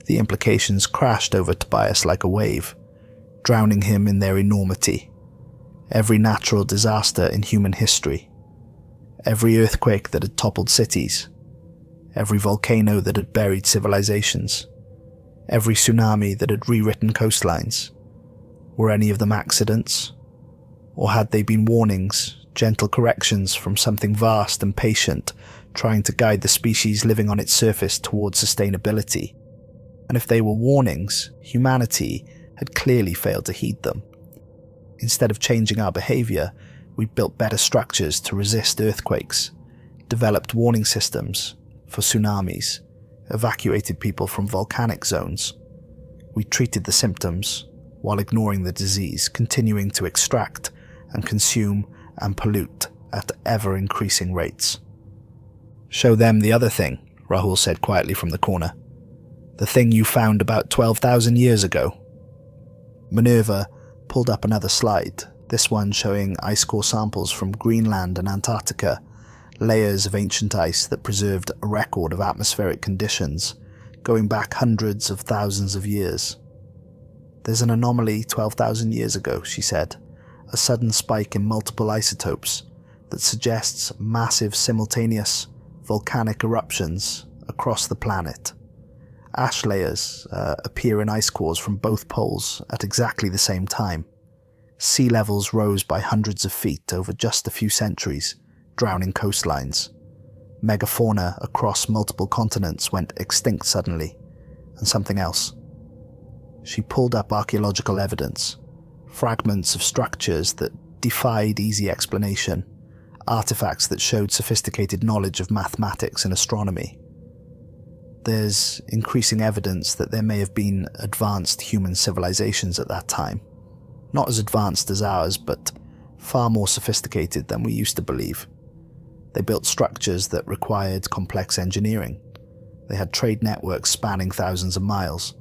The implications crashed over Tobias like a wave, drowning him in their enormity. Every natural disaster in human history, every earthquake that had toppled cities, every volcano that had buried civilizations, every tsunami that had rewritten coastlines. Were any of them accidents? Or had they been warnings, gentle corrections from something vast and patient, trying to guide the species living on its surface towards sustainability? And if they were warnings, humanity had clearly failed to heed them. Instead of changing our behavior, we built better structures to resist earthquakes, developed warning systems for tsunamis, evacuated people from volcanic zones. We treated the symptoms while ignoring the disease, continuing to extract and consume and pollute at ever-increasing rates. "Show them the other thing," Rahul said quietly from the corner. "The thing you found about 12,000 years ago." Minerva pulled up another slide, this one showing ice core samples from Greenland and Antarctica, layers of ancient ice that preserved a record of atmospheric conditions going back hundreds of thousands of years. "There's an anomaly 12,000 years ago," she said, "a sudden spike in multiple isotopes that suggests massive simultaneous volcanic eruptions across the planet. Ash layers appear in ice cores from both poles at exactly the same time. Sea levels rose by hundreds of feet over just a few centuries, drowning coastlines. Megafauna across multiple continents went extinct suddenly, and something else." She pulled up archaeological evidence, fragments of structures that defied easy explanation, artifacts that showed sophisticated knowledge of mathematics and astronomy. There's increasing evidence that there may have been advanced human civilizations at that time. Not as advanced as ours, but far more sophisticated than we used to believe. They built structures that required complex engineering. They had trade networks spanning thousands of miles.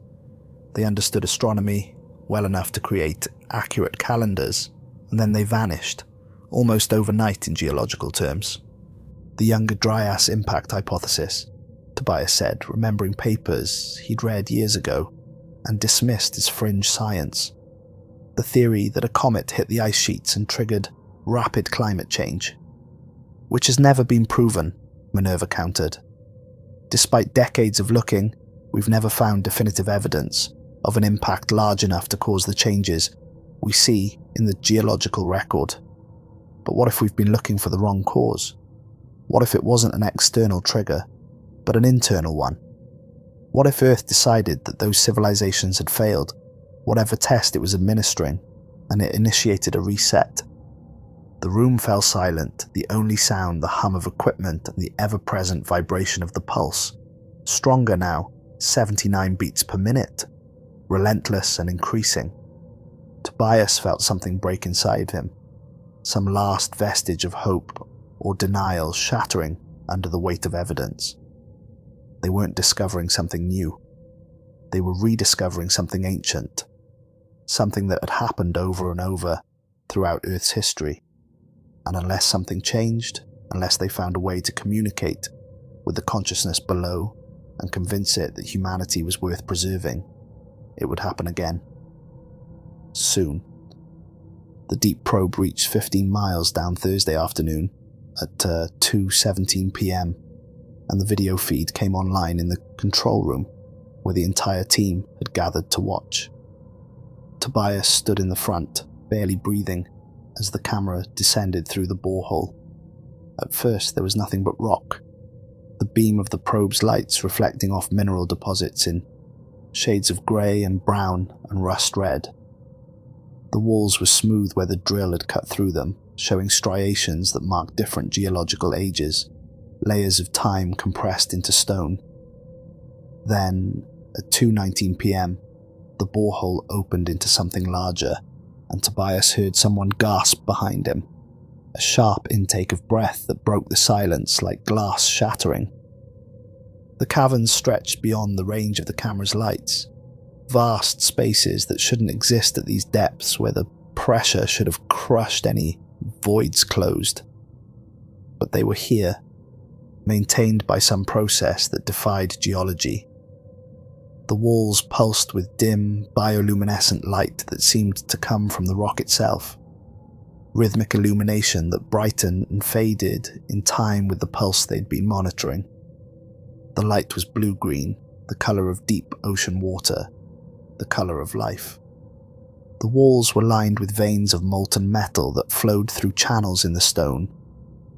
They understood astronomy well enough to create accurate calendars, and then they vanished, almost overnight in geological terms. "The Younger Dryas impact hypothesis," Tobias said, remembering papers he'd read years ago and dismissed as fringe science. "The theory that a comet hit the ice sheets and triggered rapid climate change." "Which has never been proven," Minerva countered. "Despite decades of looking, we've never found definitive evidence of an impact large enough to cause the changes we see in the geological record. But what if we've been looking for the wrong cause? What if it wasn't an external trigger, but an internal one? What if Earth decided that those civilizations had failed, whatever test it was administering, and it initiated a reset?" The room fell silent, the only sound the hum of equipment and the ever-present vibration of the pulse, stronger now, 79 beats per minute, relentless and increasing. Tobias felt something break inside him, some last vestige of hope or denial shattering under the weight of evidence. They weren't discovering something new. They were rediscovering something ancient, something that had happened over and over throughout Earth's history. And unless something changed, unless they found a way to communicate with the consciousness below and convince it that humanity was worth preserving, it would happen again. Soon. The deep probe reached 15 miles down Thursday afternoon at 2:17 p.m, and the video feed came online in the control room where the entire team had gathered to watch. Tobias stood in the front, barely breathing, as the camera descended through the borehole. At first there was nothing but rock, the beam of the probe's lights reflecting off mineral deposits in shades of grey and brown and rust red. The walls were smooth where the drill had cut through them, showing striations that marked different geological ages, layers of time compressed into stone. Then, at 2:19 p.m, the borehole opened into something larger, and Tobias heard someone gasp behind him, a sharp intake of breath that broke the silence like glass shattering. The caverns stretched beyond the range of the camera's lights, vast spaces that shouldn't exist at these depths where the pressure should have crushed any voids closed. But they were here, maintained by some process that defied geology. The walls pulsed with dim, bioluminescent light that seemed to come from the rock itself. Rhythmic illumination that brightened and faded in time with the pulse they'd been monitoring. The light was blue-green, the colour of deep ocean water, the colour of life. The walls were lined with veins of molten metal that flowed through channels in the stone,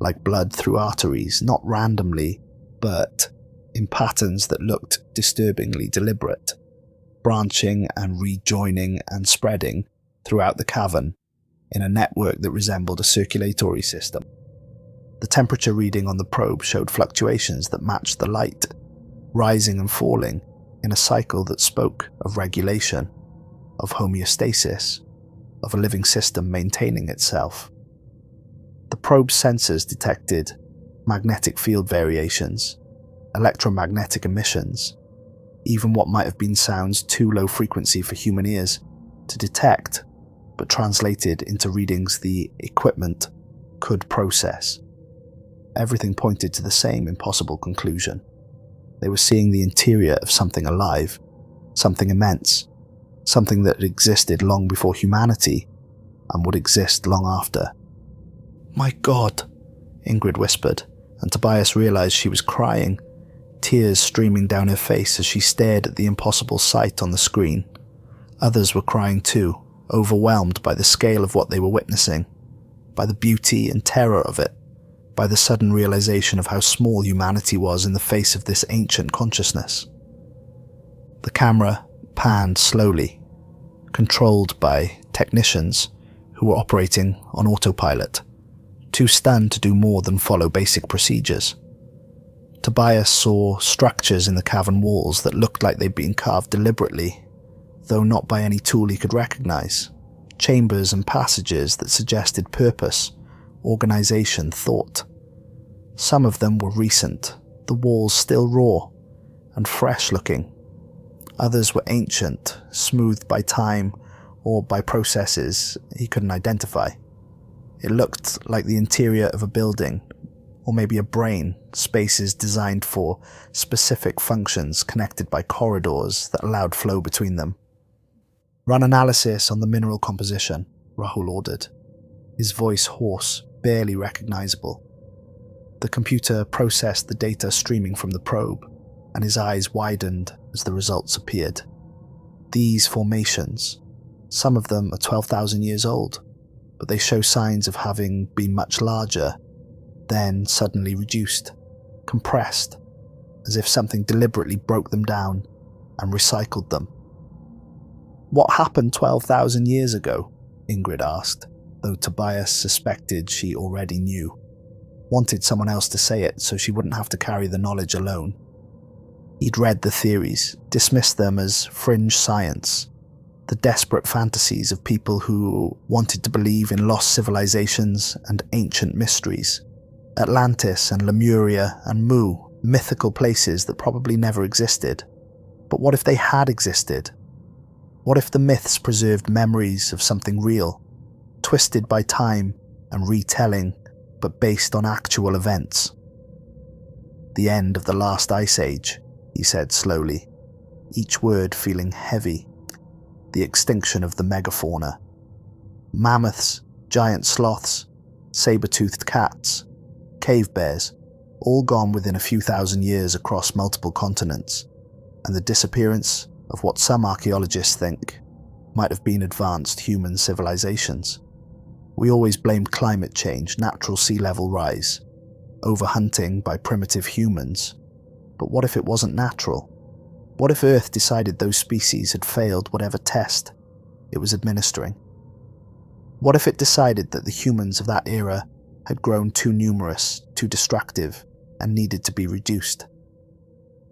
like blood through arteries, not randomly, but in patterns that looked disturbingly deliberate, branching and rejoining and spreading throughout the cavern in a network that resembled a circulatory system. The temperature reading on the probe showed fluctuations that matched the light, rising and falling in a cycle that spoke of regulation, of homeostasis, of a living system maintaining itself. The probe's sensors detected magnetic field variations, electromagnetic emissions, even what might have been sounds too low frequency for human ears to detect, but translated into readings the equipment could process. Everything pointed to the same impossible conclusion. They were seeing the interior of something alive, something immense, something that had existed long before humanity and would exist long after. "My God," Ingrid whispered, and Tobias realized she was crying, tears streaming down her face as she stared at the impossible sight on the screen. Others were crying too, overwhelmed by the scale of what they were witnessing, by the beauty and terror of it, by the sudden realization of how small humanity was in the face of this ancient consciousness. The camera panned slowly, controlled by technicians who were operating on autopilot, too stunned to do more than follow basic procedures. Tobias saw structures in the cavern walls that looked like they'd been carved deliberately, though not by any tool he could recognize. Chambers and passages that suggested purpose, organization, thought. Some of them were recent, the walls still raw and fresh-looking. Others were ancient, smoothed by time or by processes he couldn't identify. It looked like the interior of a building, or maybe a brain, spaces designed for specific functions connected by corridors that allowed flow between them. "Run analysis on the mineral composition," Rahul ordered, his voice hoarse, barely recognizable. The computer processed the data streaming from the probe, and his eyes widened as the results appeared. These formations, some of them are 12,000 years old, but they show signs of having been much larger, then suddenly reduced, compressed, as if something deliberately broke them down and recycled them. "What happened 12,000 years ago?" Ingrid asked, though Tobias suspected she already knew. Wanted someone else to say it so she wouldn't have to carry the knowledge alone. He'd read the theories, dismissed them as fringe science, the desperate fantasies of people who wanted to believe in lost civilizations and ancient mysteries. Atlantis and Lemuria and Mu, mythical places that probably never existed. But what if they had existed? What if the myths preserved memories of something real, twisted by time and retelling, but based on actual events? "The end of the last ice age," he said slowly, each word feeling heavy. "The extinction of the megafauna. Mammoths, giant sloths, saber-toothed cats, cave bears, all gone within a few thousand years across multiple continents, and the disappearance of what some archaeologists think might have been advanced human civilizations. We always blamed climate change, natural sea level rise, overhunting by primitive humans. But what if it wasn't natural? What if Earth decided those species had failed whatever test it was administering? What if it decided that the humans of that era had grown too numerous, too destructive, and needed to be reduced?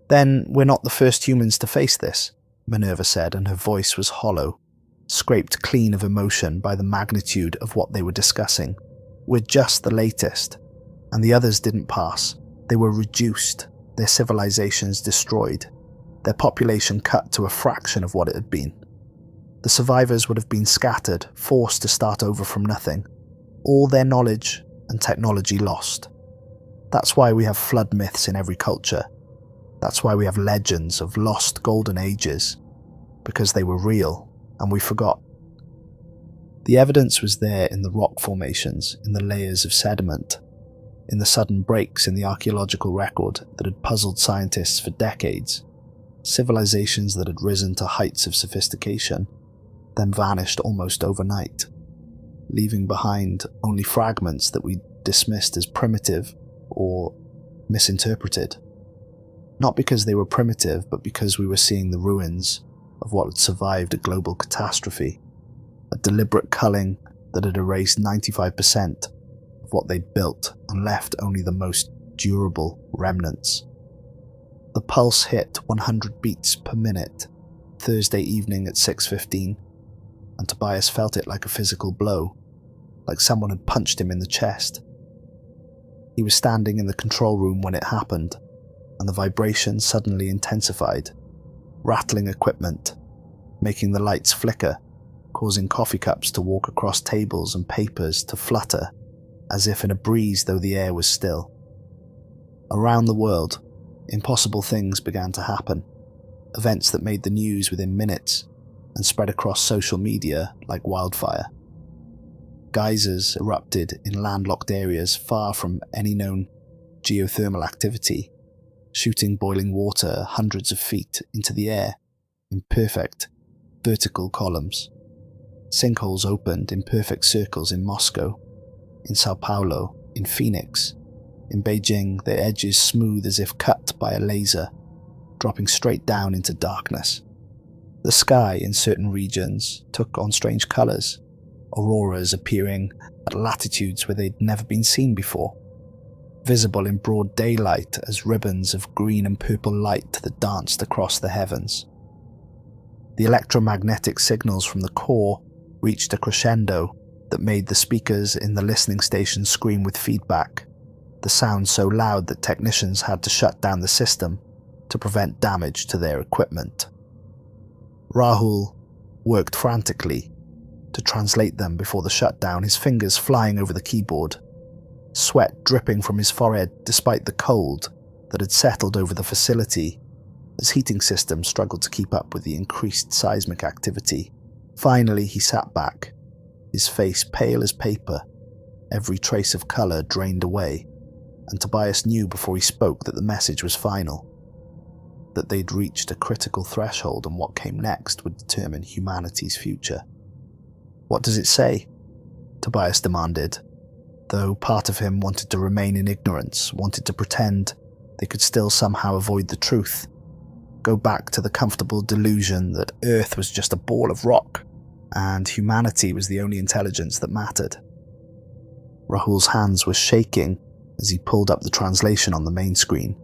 "Then we're not the first humans to face this," Minerva said, and her voice was hollow, scraped clean of emotion by the magnitude of what they were discussing. "We're just the latest, and the others didn't pass. They were reduced, their civilizations destroyed, their population cut to a fraction of what it had been. The survivors would have been scattered, forced to start over from nothing, all their knowledge and technology lost. That's why we have flood myths in every culture. That's why we have legends of lost golden ages, because they were real and we forgot. The evidence was there in the rock formations, in the layers of sediment, in the sudden breaks in the archaeological record that had puzzled scientists for decades, civilizations that had risen to heights of sophistication, then vanished almost overnight, leaving behind only fragments that we dismissed as primitive or misinterpreted. Not because they were primitive, but because we were seeing the ruins of what had survived a global catastrophe, a deliberate culling that had erased 95% of what they'd built and left only the most durable remnants. The pulse hit 100 beats per minute Thursday evening at 6:15, and Tobias felt it like a physical blow, like someone had punched him in the chest. He was standing in the control room when it happened, and the vibration suddenly intensified, rattling equipment, making the lights flicker, causing coffee cups to walk across tables and papers to flutter, as if in a breeze though the air was still. Around the world, impossible things began to happen, events that made the news within minutes and spread across social media like wildfire. Geysers erupted in landlocked areas far from any known geothermal activity, shooting boiling water hundreds of feet into the air in perfect vertical columns. Sinkholes opened in perfect circles in Moscow, in Sao Paulo, in Phoenix. In Beijing, their edges smooth as if cut by a laser, dropping straight down into darkness. The sky in certain regions took on strange colours, auroras appearing at latitudes where they'd never been seen before, visible in broad daylight as ribbons of green and purple light that danced across the heavens. The electromagnetic signals from the core reached a crescendo that made the speakers in the listening station scream with feedback, the sound so loud that technicians had to shut down the system to prevent damage to their equipment. Rahul worked frantically to translate them before the shutdown, his fingers flying over the keyboard, sweat dripping from his forehead despite the cold that had settled over the facility as heating systems struggled to keep up with the increased seismic activity. Finally, he sat back, his face pale as paper, every trace of colour drained away, and Tobias knew before he spoke that the message was final, that they'd reached a critical threshold and what came next would determine humanity's future. "What does it say?" Tobias demanded, though part of him wanted to remain in ignorance, wanted to pretend they could still somehow avoid the truth, go back to the comfortable delusion that Earth was just a ball of rock and humanity was the only intelligence that mattered. Rahul's hands were shaking as he pulled up the translation on the main screen,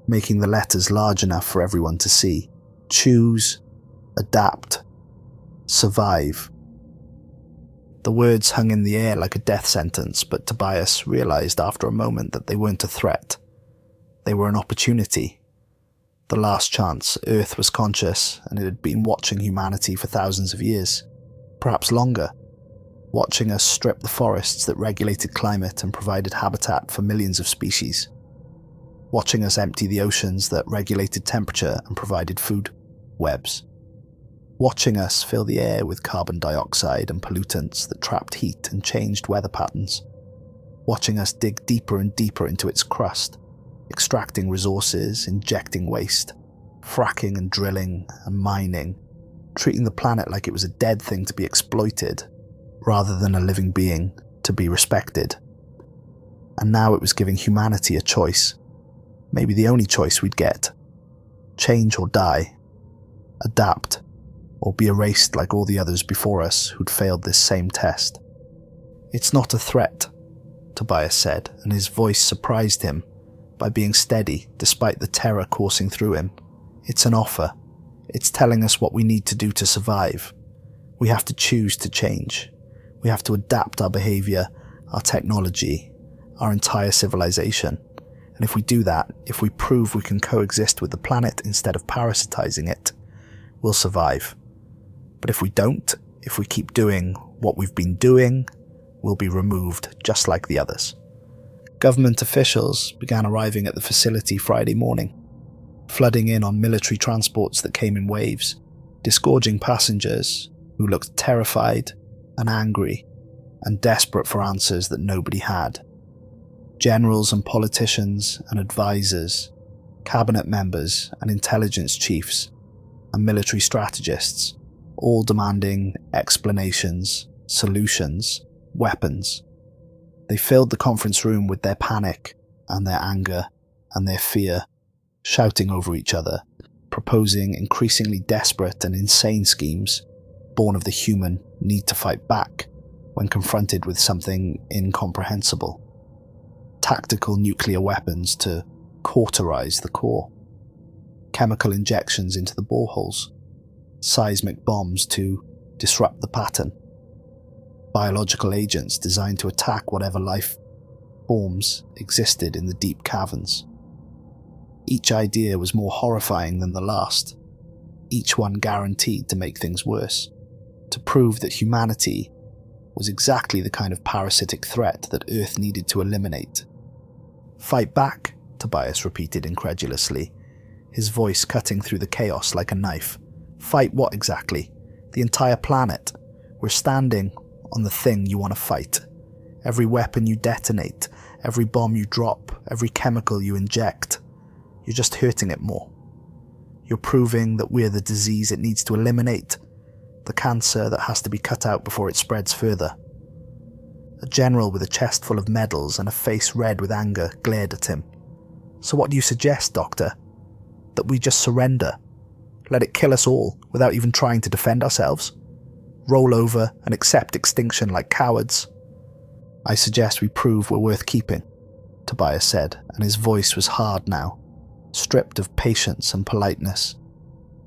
making the letters large enough for everyone to see. Choose, adapt, survive. The words hung in the air like a death sentence, but Tobias realized after a moment that they weren't a threat. They were an opportunity. The last chance. Earth was conscious, and it had been watching humanity for thousands of years, perhaps longer, watching us strip the forests that regulated climate and provided habitat for millions of species, watching us empty the oceans that regulated temperature and provided food webs, watching us fill the air with carbon dioxide and pollutants that trapped heat and changed weather patterns, watching us dig deeper and deeper into its crust, extracting resources, injecting waste, fracking and drilling and mining, treating the planet like it was a dead thing to be exploited, rather than a living being to be respected. And now it was giving humanity a choice, maybe the only choice we'd get. Change or die, adapt, or be erased like all the others before us who'd failed this same test. "It's not a threat," Tobias said, and his voice surprised him by being steady despite the terror coursing through him. "It's an offer. It's telling us what we need to do to survive. We have to choose to change. We have to adapt our behavior, our technology, our entire civilization. And if we do that, if we prove we can coexist with the planet instead of parasitizing it, we'll survive. But if we don't, if we keep doing what we've been doing, we'll be removed just like the others." Government officials began arriving at the facility Friday morning. flooding in on military transports that came in waves, disgorging passengers who looked terrified and angry and desperate for answers that nobody had. Generals and politicians and advisors, cabinet members and intelligence chiefs and military strategists, all demanding explanations, solutions, weapons. They filled the conference room with their panic and their anger and their fear, shouting over each other, proposing increasingly desperate and insane schemes born of the human need to fight back when confronted with something incomprehensible. Tactical nuclear weapons to cauterize the core, chemical injections into the boreholes, seismic bombs to disrupt the pattern, biological agents designed to attack whatever life forms existed in the deep caverns. Each idea was more horrifying than the last, each one guaranteed to make things worse, to prove that humanity was exactly the kind of parasitic threat that Earth needed to eliminate. "Fight back," Tobias repeated incredulously, his voice cutting through the chaos like a knife. "Fight what exactly? The entire planet. We're standing on the thing you want to fight. Every weapon you detonate, every bomb you drop, every chemical you inject. You're just hurting it more. You're proving that we're the disease it needs to eliminate, the cancer that has to be cut out before it spreads further." A general with a chest full of medals and a face red with anger glared at him. "So what do you suggest, Doctor? That we just surrender? Let it kill us all without even trying to defend ourselves? Roll over and accept extinction like cowards?" "I suggest we prove we're worth keeping," Tobias said, and his voice was hard now, stripped of patience and politeness.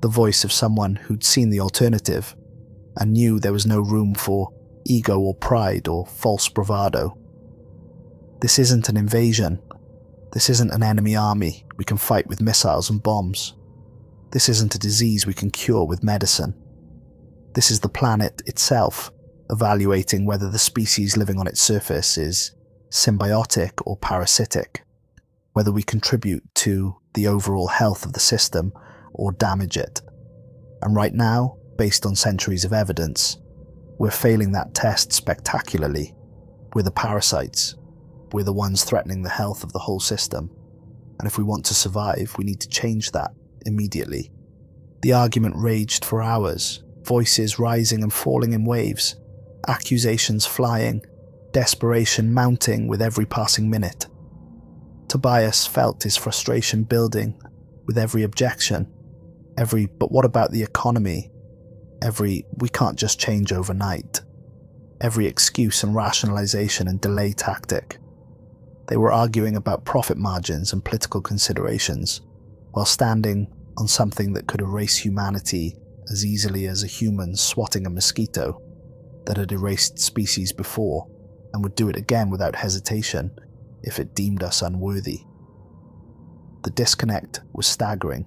The voice of someone who'd seen the alternative and knew there was no room for ego or pride or false bravado. "This isn't an invasion. This isn't an enemy army we can fight with missiles and bombs. This isn't a disease we can cure with medicine. This is the planet itself, evaluating whether the species living on its surface is symbiotic or parasitic, whether we contribute to the overall health of the system or damage it. And right now, based on centuries of evidence, we're failing that test spectacularly. We're the parasites. We're the ones threatening the health of the whole system. And if we want to survive, we need to change that immediately." The argument raged for hours, voices rising and falling in waves, accusations flying, desperation mounting with every passing minute. Tobias felt his frustration building with every objection, every "but what about the economy?" every "we can't just change overnight," every excuse and rationalization and delay tactic. They were arguing about profit margins and political considerations, while standing on something that could erase humanity as easily as a human swatting a mosquito that had erased species before and would do it again without hesitation if it deemed us unworthy. The disconnect was staggering,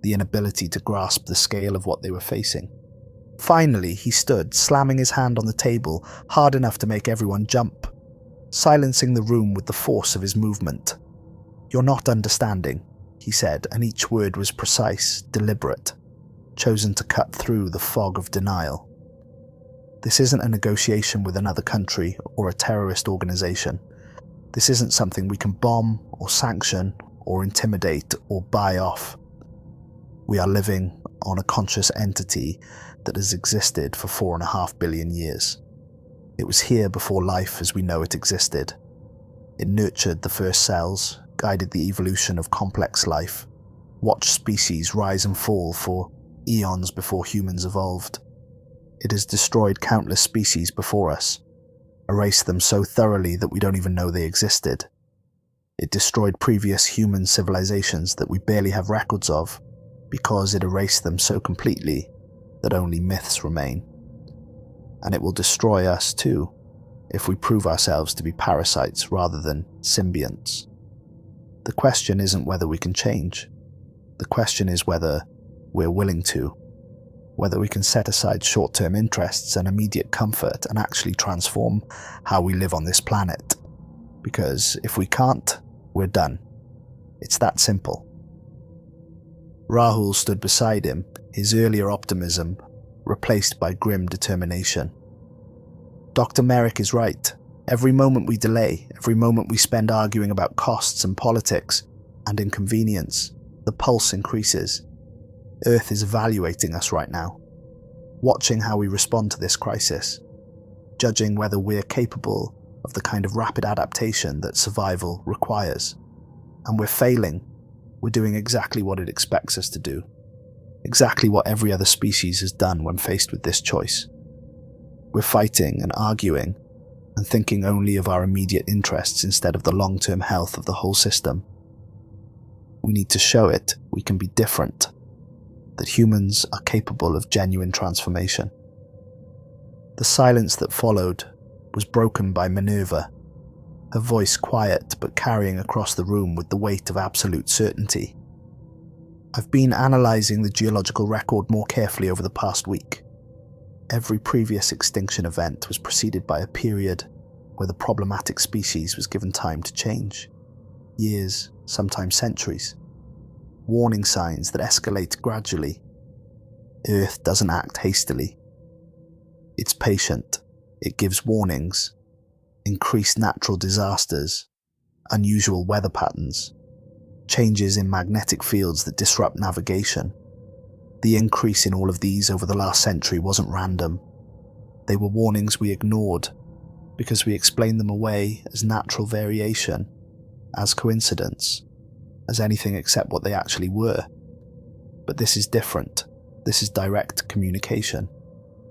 the inability to grasp the scale of what they were facing. Finally, he stood, slamming his hand on the table hard enough to make everyone jump, silencing the room with the force of his movement. "You're not understanding," he said, and each word was precise, deliberate, chosen to cut through the fog of denial. "This isn't a negotiation with another country or a terrorist organization. This isn't something we can bomb or sanction or intimidate or buy off. We are living on a conscious entity that has existed for 4.5 billion years. It was here before life as we know it existed. It nurtured the first cells, guided the evolution of complex life, watched species rise and fall for eons before humans evolved. It has destroyed countless species before us, erased them so thoroughly that we don't even know they existed. It destroyed previous human civilizations that we barely have records of, because it erased them so completely that only myths remain. And it will destroy us too, if we prove ourselves to be parasites rather than symbionts. The question isn't whether we can change. The question is whether we're willing to, whether we can set aside short-term interests and immediate comfort and actually transform how we live on this planet. Because if we can't, we're done. It's that simple. Rahul stood beside him, his earlier optimism replaced by grim determination. Dr. Merrick is right. Every moment we delay, every moment we spend arguing about costs and politics and inconvenience, the pulse increases. Earth is evaluating us right now, watching how we respond to this crisis, judging whether we're capable of the kind of rapid adaptation that survival requires. And we're failing. We're doing exactly what it expects us to do. Exactly what every other species has done when faced with this choice. We're fighting and arguing and thinking only of our immediate interests instead of the long-term health of the whole system. We need to show it we can be different, that humans are capable of genuine transformation. The silence that followed was broken by Minerva, her voice quiet but carrying across the room with the weight of absolute certainty. I've been analysing the geological record more carefully over the past week. Every previous extinction event was preceded by a period where the problematic species was given time to change. Years, sometimes centuries. Warning signs that escalate gradually. Earth doesn't act hastily. It's patient. It gives warnings. Increased natural disasters. Unusual weather patterns. Changes in magnetic fields that disrupt navigation. The increase in all of these over the last century wasn't random. They were warnings we ignored because we explained them away as natural variation, as coincidence, as anything except what they actually were. But this is different. This is direct communication.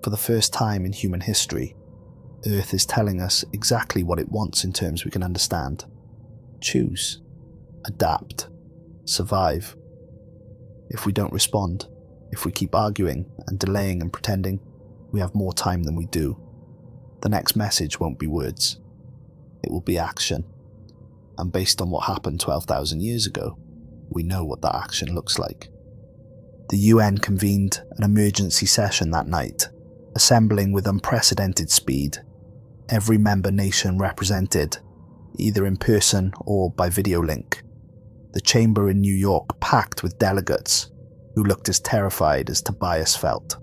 For the first time in human history, Earth is telling us exactly what it wants in terms we can understand. Choose. Adapt. Survive. If we don't respond, if we keep arguing and delaying and pretending, we have more time than we do. The next message won't be words. It will be action. And based on what happened 12,000 years ago, we know what that action looks like. The UN convened an emergency session that night, assembling with unprecedented speed. Every member nation represented, either in person or by video link. The chamber in New York packed with delegates who looked as terrified as Tobias felt.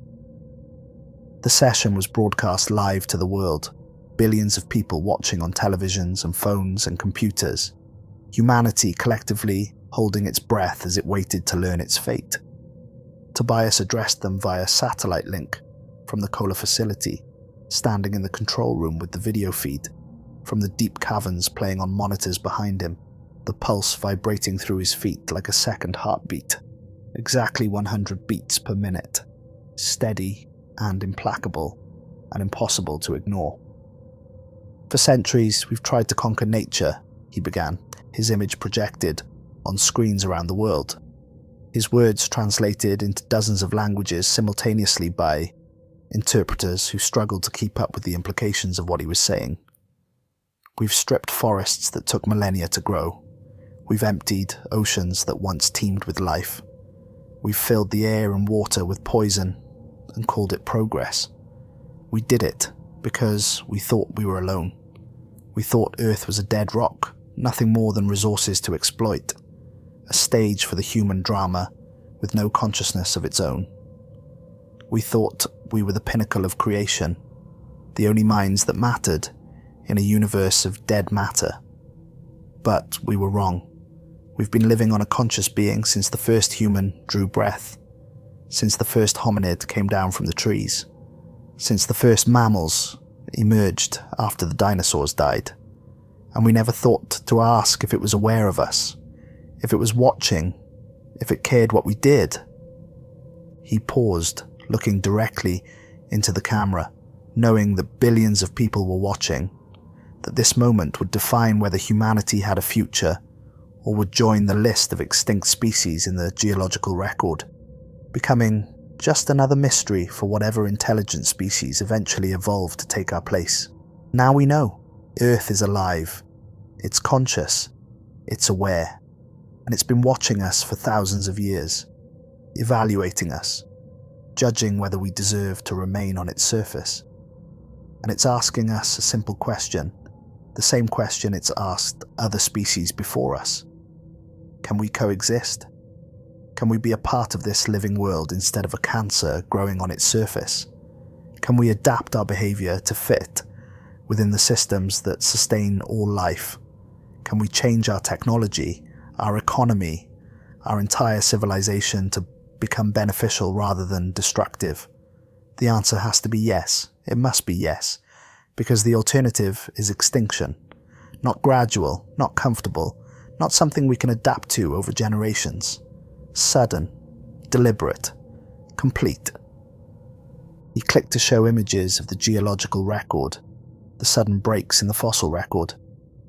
The session was broadcast live to the world, billions of people watching on televisions and phones and computers, humanity collectively holding its breath as it waited to learn its fate. Tobias addressed them via satellite link from the Kola facility, standing in the control room with the video feed, from the deep caverns playing on monitors behind him, the pulse vibrating through his feet like a second heartbeat, exactly 100 beats per minute, steady and implacable, and impossible to ignore. For centuries, we've tried to conquer nature, he began, his image projected on screens around the world, his words translated into dozens of languages simultaneously by interpreters who struggled to keep up with the implications of what he was saying. We've stripped forests that took millennia to grow. We've emptied oceans that once teemed with life. We've filled the air and water with poison and called it progress. We did it because we thought we were alone. We thought Earth was a dead rock, nothing more than resources to exploit, a stage for the human drama with no consciousness of its own. We thought we were the pinnacle of creation, the only minds that mattered in a universe of dead matter. But we were wrong. We've been living on a conscious being since the first human drew breath, since the first hominid came down from the trees, since the first mammals emerged after the dinosaurs died. And we never thought to ask if it was aware of us, if it was watching, if it cared what we did. He paused, looking directly into the camera, knowing that billions of people were watching, that this moment would define whether humanity had a future or would join the list of extinct species in the geological record, becoming just another mystery for whatever intelligent species eventually evolved to take our place. Now we know. Earth is alive. It's conscious. It's aware. And it's been watching us for thousands of years, evaluating us, judging whether we deserve to remain on its surface. And it's asking us a simple question, the same question it's asked other species before us. Can we coexist? Can we be a part of this living world instead of a cancer growing on its surface? Can we adapt our behavior to fit within the systems that sustain all life? Can we change our technology, our economy, our entire civilization to become beneficial rather than destructive? The answer has to be yes. It must be yes, because the alternative is extinction. Not gradual, not comfortable, not something we can adapt to over generations. Sudden, deliberate, complete. He clicked to show images of the geological record, the sudden breaks in the fossil record,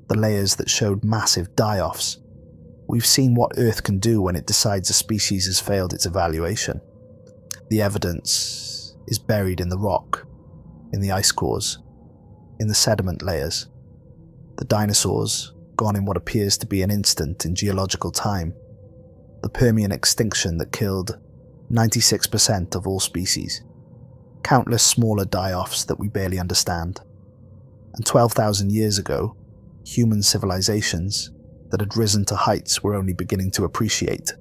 the layers that showed massive die-offs. We've seen what Earth can do when it decides a species has failed its evaluation. The evidence is buried in the rock, in the ice cores, in the sediment layers. The dinosaurs, gone in what appears to be an instant in geological time. The Permian extinction that killed 96% of all species. Countless smaller die-offs that we barely understand. And 12,000 years ago, human civilizations that had risen to heights we're only beginning to appreciate,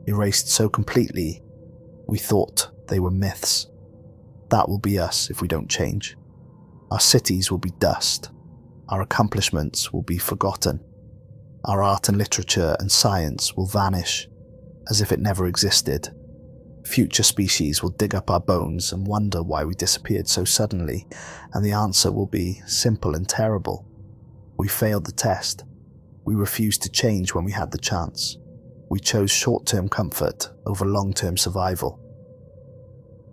erased so completely we thought they were myths. That will be us if we don't change. Our cities will be dust. Our accomplishments will be forgotten. Our art and literature and science will vanish as if it never existed. Future species will dig up our bones and wonder why we disappeared so suddenly, and the answer will be simple and terrible. We failed the test. We refused to change when we had the chance. We chose short-term comfort over long-term survival.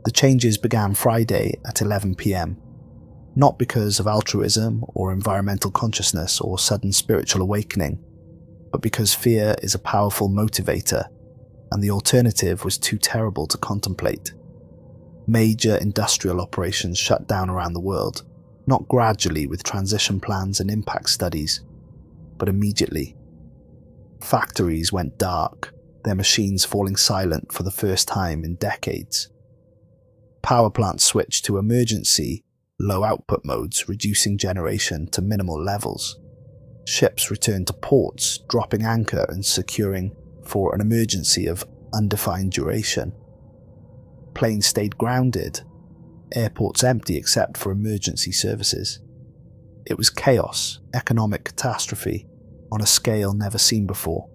The changes began Friday at 11 p.m. Not because of altruism or environmental consciousness or sudden spiritual awakening, but because fear is a powerful motivator, and the alternative was too terrible to contemplate. Major industrial operations shut down around the world, not gradually with transition plans and impact studies, but immediately. Factories went dark, their machines falling silent for the first time in decades. Power plants switched to emergency, low output modes, reducing generation to minimal levels. Ships returned to ports, dropping anchor and securing for an emergency of undefined duration. Planes stayed grounded, airports empty except for emergency services. It was chaos, economic catastrophe, on a scale never seen before.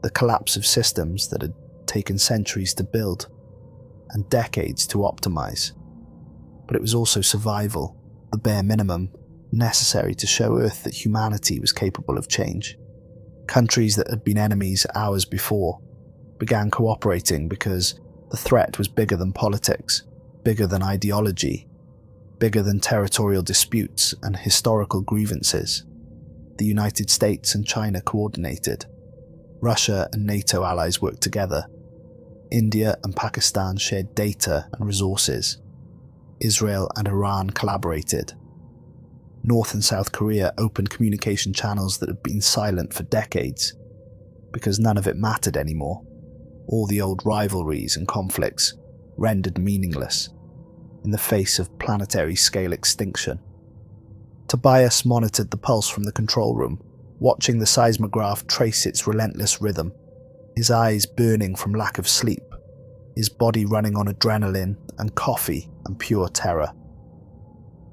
The collapse of systems that had taken centuries to build and decades to optimize. But it was also survival, the bare minimum necessary to show Earth that humanity was capable of change. Countries that had been enemies hours before began cooperating because the threat was bigger than politics, bigger than ideology, bigger than territorial disputes and historical grievances. The United States and China coordinated. Russia and NATO allies worked together. India and Pakistan shared data and resources. Israel and Iran collaborated. North and South Korea opened communication channels that had been silent for decades, because none of it mattered anymore. All the old rivalries and conflicts rendered meaningless in the face of planetary-scale extinction. Tobias monitored the pulse from the control room, watching the seismograph trace its relentless rhythm, his eyes burning from lack of sleep, his body running on adrenaline and coffee and pure terror.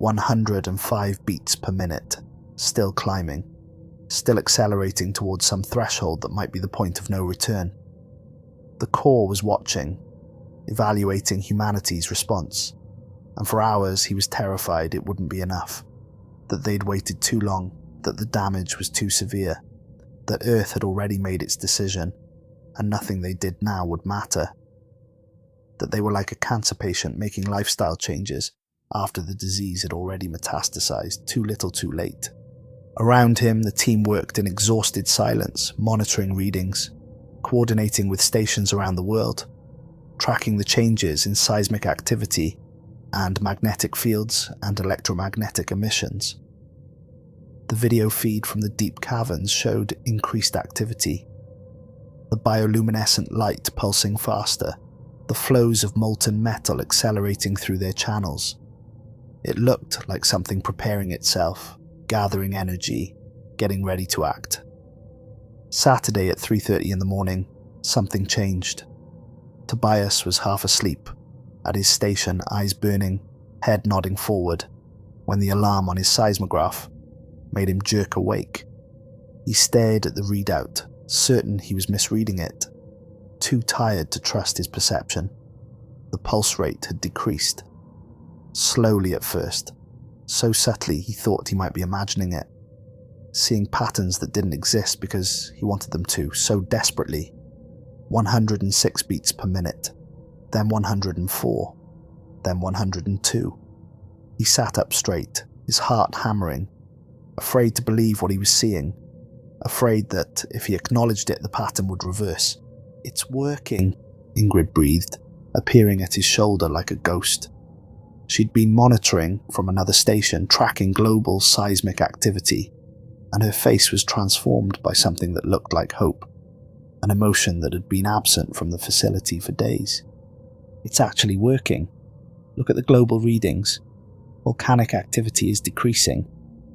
105 beats per minute, still climbing, still accelerating towards some threshold that might be the point of no return. The core was watching, evaluating humanity's response, and for hours he was terrified it wouldn't be enough, that they'd waited too long, that the damage was too severe, that Earth had already made its decision, and nothing they did now would matter, that they were like a cancer patient making lifestyle changes after the disease had already metastasized, too little too late. Around him, the team worked in exhausted silence, monitoring readings, coordinating with stations around the world, tracking the changes in seismic activity and magnetic fields and electromagnetic emissions. The video feed from the deep caverns showed increased activity, the bioluminescent light pulsing faster, the flows of molten metal accelerating through their channels. It looked like something preparing itself, gathering energy, getting ready to act. Saturday at 3:30 in the morning, something changed. Tobias was half asleep, at his station, eyes burning, head nodding forward, when the alarm on his seismograph made him jerk awake. He stared at the readout, certain he was misreading it, too tired to trust his perception. The pulse rate had decreased. Slowly at first, so subtly he thought he might be imagining it, seeing patterns that didn't exist because he wanted them to so desperately. 106 beats per minute, then 104, then 102. He sat up straight, his heart hammering, afraid to believe what he was seeing, afraid that if he acknowledged it, the pattern would reverse. "It's working," Ingrid breathed, appearing at his shoulder like a ghost. She'd been monitoring from another station, tracking global seismic activity, and her face was transformed by something that looked like hope, an emotion that had been absent from the facility for days. "It's actually working. Look at the global readings. Volcanic activity is decreasing.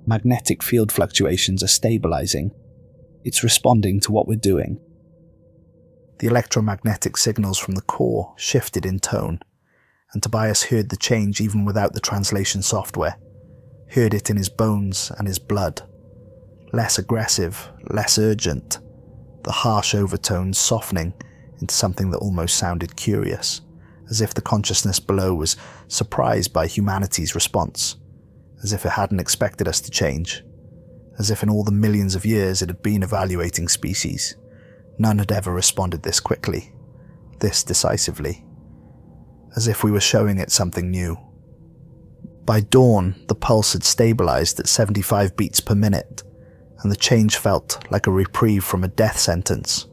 Magnetic field fluctuations are stabilizing. It's responding to what we're doing." The electromagnetic signals from the core shifted in tone, and Tobias heard the change even without the translation software, heard it in his bones and his blood. Less aggressive, less urgent, the harsh overtones softening into something that almost sounded curious, as if the consciousness below was surprised by humanity's response, as if it hadn't expected us to change, as if in all the millions of years it had been evaluating species, none had ever responded this quickly, this decisively, as if we were showing it something new. By dawn, the pulse had stabilized at 75 beats per minute, and the change felt like a reprieve from a death sentence,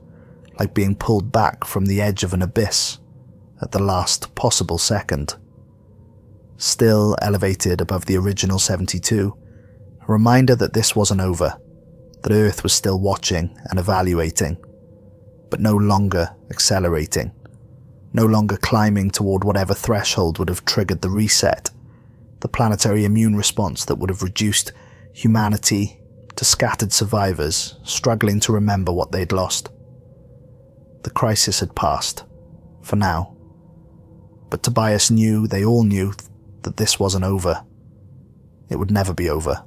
like being pulled back from the edge of an abyss at the last possible second. Still elevated above the original 72, a reminder that this wasn't over, that Earth was still watching and evaluating, but no longer accelerating, no longer climbing toward whatever threshold would have triggered the reset, the planetary immune response that would have reduced humanity to scattered survivors struggling to remember what they'd lost. The crisis had passed, for now. But Tobias knew, they all knew, that this wasn't over. It would never be over.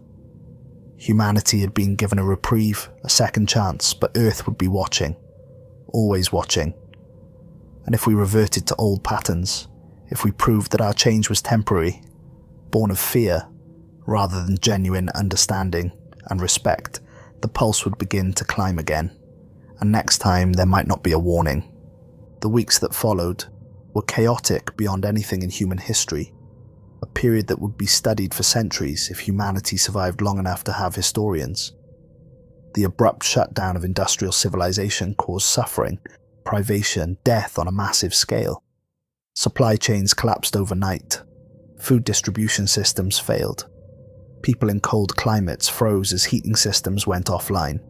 Humanity had been given a reprieve, a second chance, but Earth would be watching, always watching. And if we reverted to old patterns, if we proved that our change was temporary, born of fear, rather than genuine understanding and respect, the pulse would begin to climb again, and next time there might not be a warning. The weeks that followed were chaotic beyond anything in human history, a period that would be studied for centuries if humanity survived long enough to have historians. The abrupt shutdown of industrial civilization caused suffering, privation, death on a massive scale. Supply chains collapsed overnight. Food distribution systems failed. People in cold climates froze as heating systems went offline.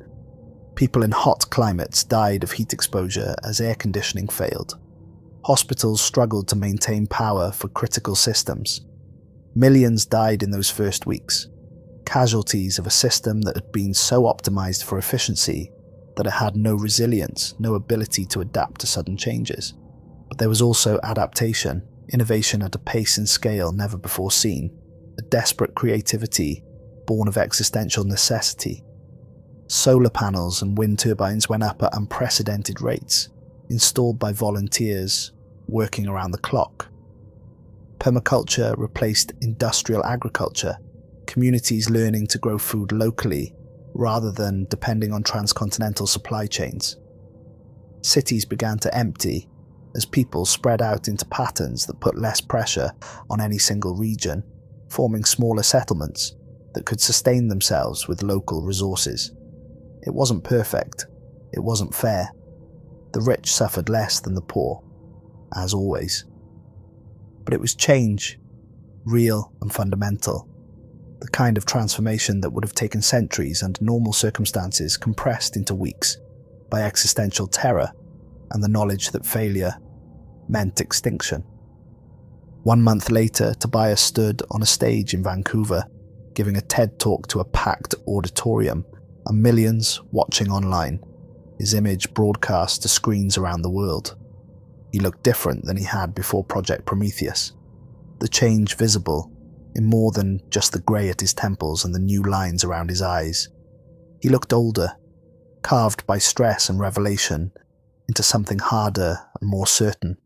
People in hot climates died of heat exposure as air conditioning failed. Hospitals struggled to maintain power for critical systems. Millions died in those first weeks, casualties of a system that had been so optimized for efficiency that it had no resilience, no ability to adapt to sudden changes. But there was also adaptation, innovation at a pace and scale never before seen, a desperate creativity born of existential necessity. Solar panels and wind turbines went up at unprecedented rates, installed by volunteers working around the clock. Permaculture replaced industrial agriculture, communities learning to grow food locally rather than depending on transcontinental supply chains. Cities began to empty as people spread out into patterns that put less pressure on any single region, forming smaller settlements that could sustain themselves with local resources. It wasn't perfect. It wasn't fair. The rich suffered less than the poor, as always. But it was change, real and fundamental. The kind of transformation that would have taken centuries under normal circumstances compressed into weeks by existential terror and the knowledge that failure meant extinction. 1 month later, Tobias stood on a stage in Vancouver, giving a TED talk to a packed auditorium and millions watching online, his image broadcast to screens around the world. He looked different than he had before Project Prometheus. The change visible in more than just the grey at his temples and the new lines around his eyes. He looked older, carved by stress and revelation into something harder and more certain.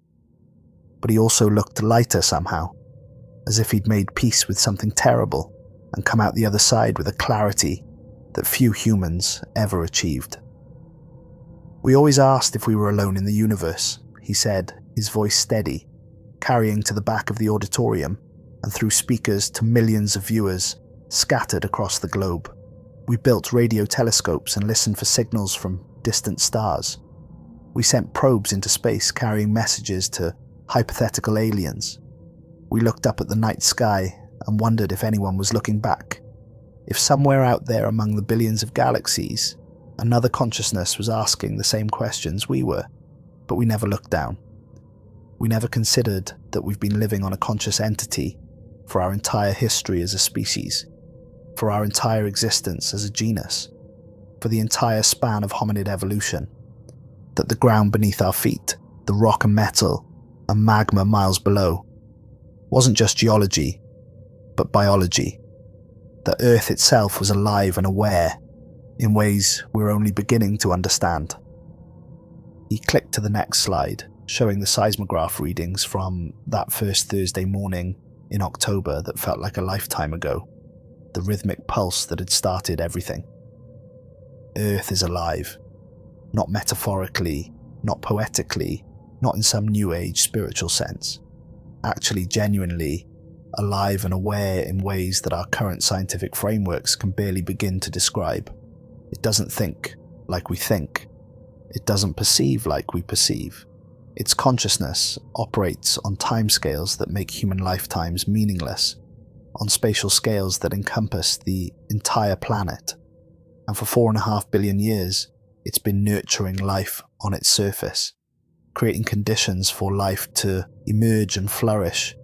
But he also looked lighter somehow, as if he'd made peace with something terrible and come out the other side with a clarity that few humans ever achieved. "We always asked if we were alone in the universe," he said, his voice steady, carrying to the back of the auditorium and through speakers to millions of viewers scattered across the globe. "We built radio telescopes and listened for signals from distant stars. We sent probes into space carrying messages to hypothetical aliens. We looked up at the night sky and wondered if anyone was looking back, if somewhere out there among the billions of galaxies, another consciousness was asking the same questions we were, but we never looked down. We never considered that we've been living on a conscious entity for our entire history as a species, for our entire existence as a genus, for the entire span of hominid evolution, that the ground beneath our feet, the rock and metal, and magma miles below, wasn't just geology, but biology, that Earth itself was alive and aware in ways we're only beginning to understand." He clicked to the next slide, showing the seismograph readings from that first Thursday morning in October that felt like a lifetime ago, the rhythmic pulse that had started everything. Earth is alive, not metaphorically, not poetically, not in some new age spiritual sense, actually genuinely alive and aware in ways that our current scientific frameworks can barely begin to describe. It doesn't think like we think. It doesn't perceive like we perceive. Its consciousness operates on timescales that make human lifetimes meaningless, on spatial scales that encompass the entire planet. And for 4.5 billion years, it's been nurturing life on its surface, creating conditions for life to emerge and flourish,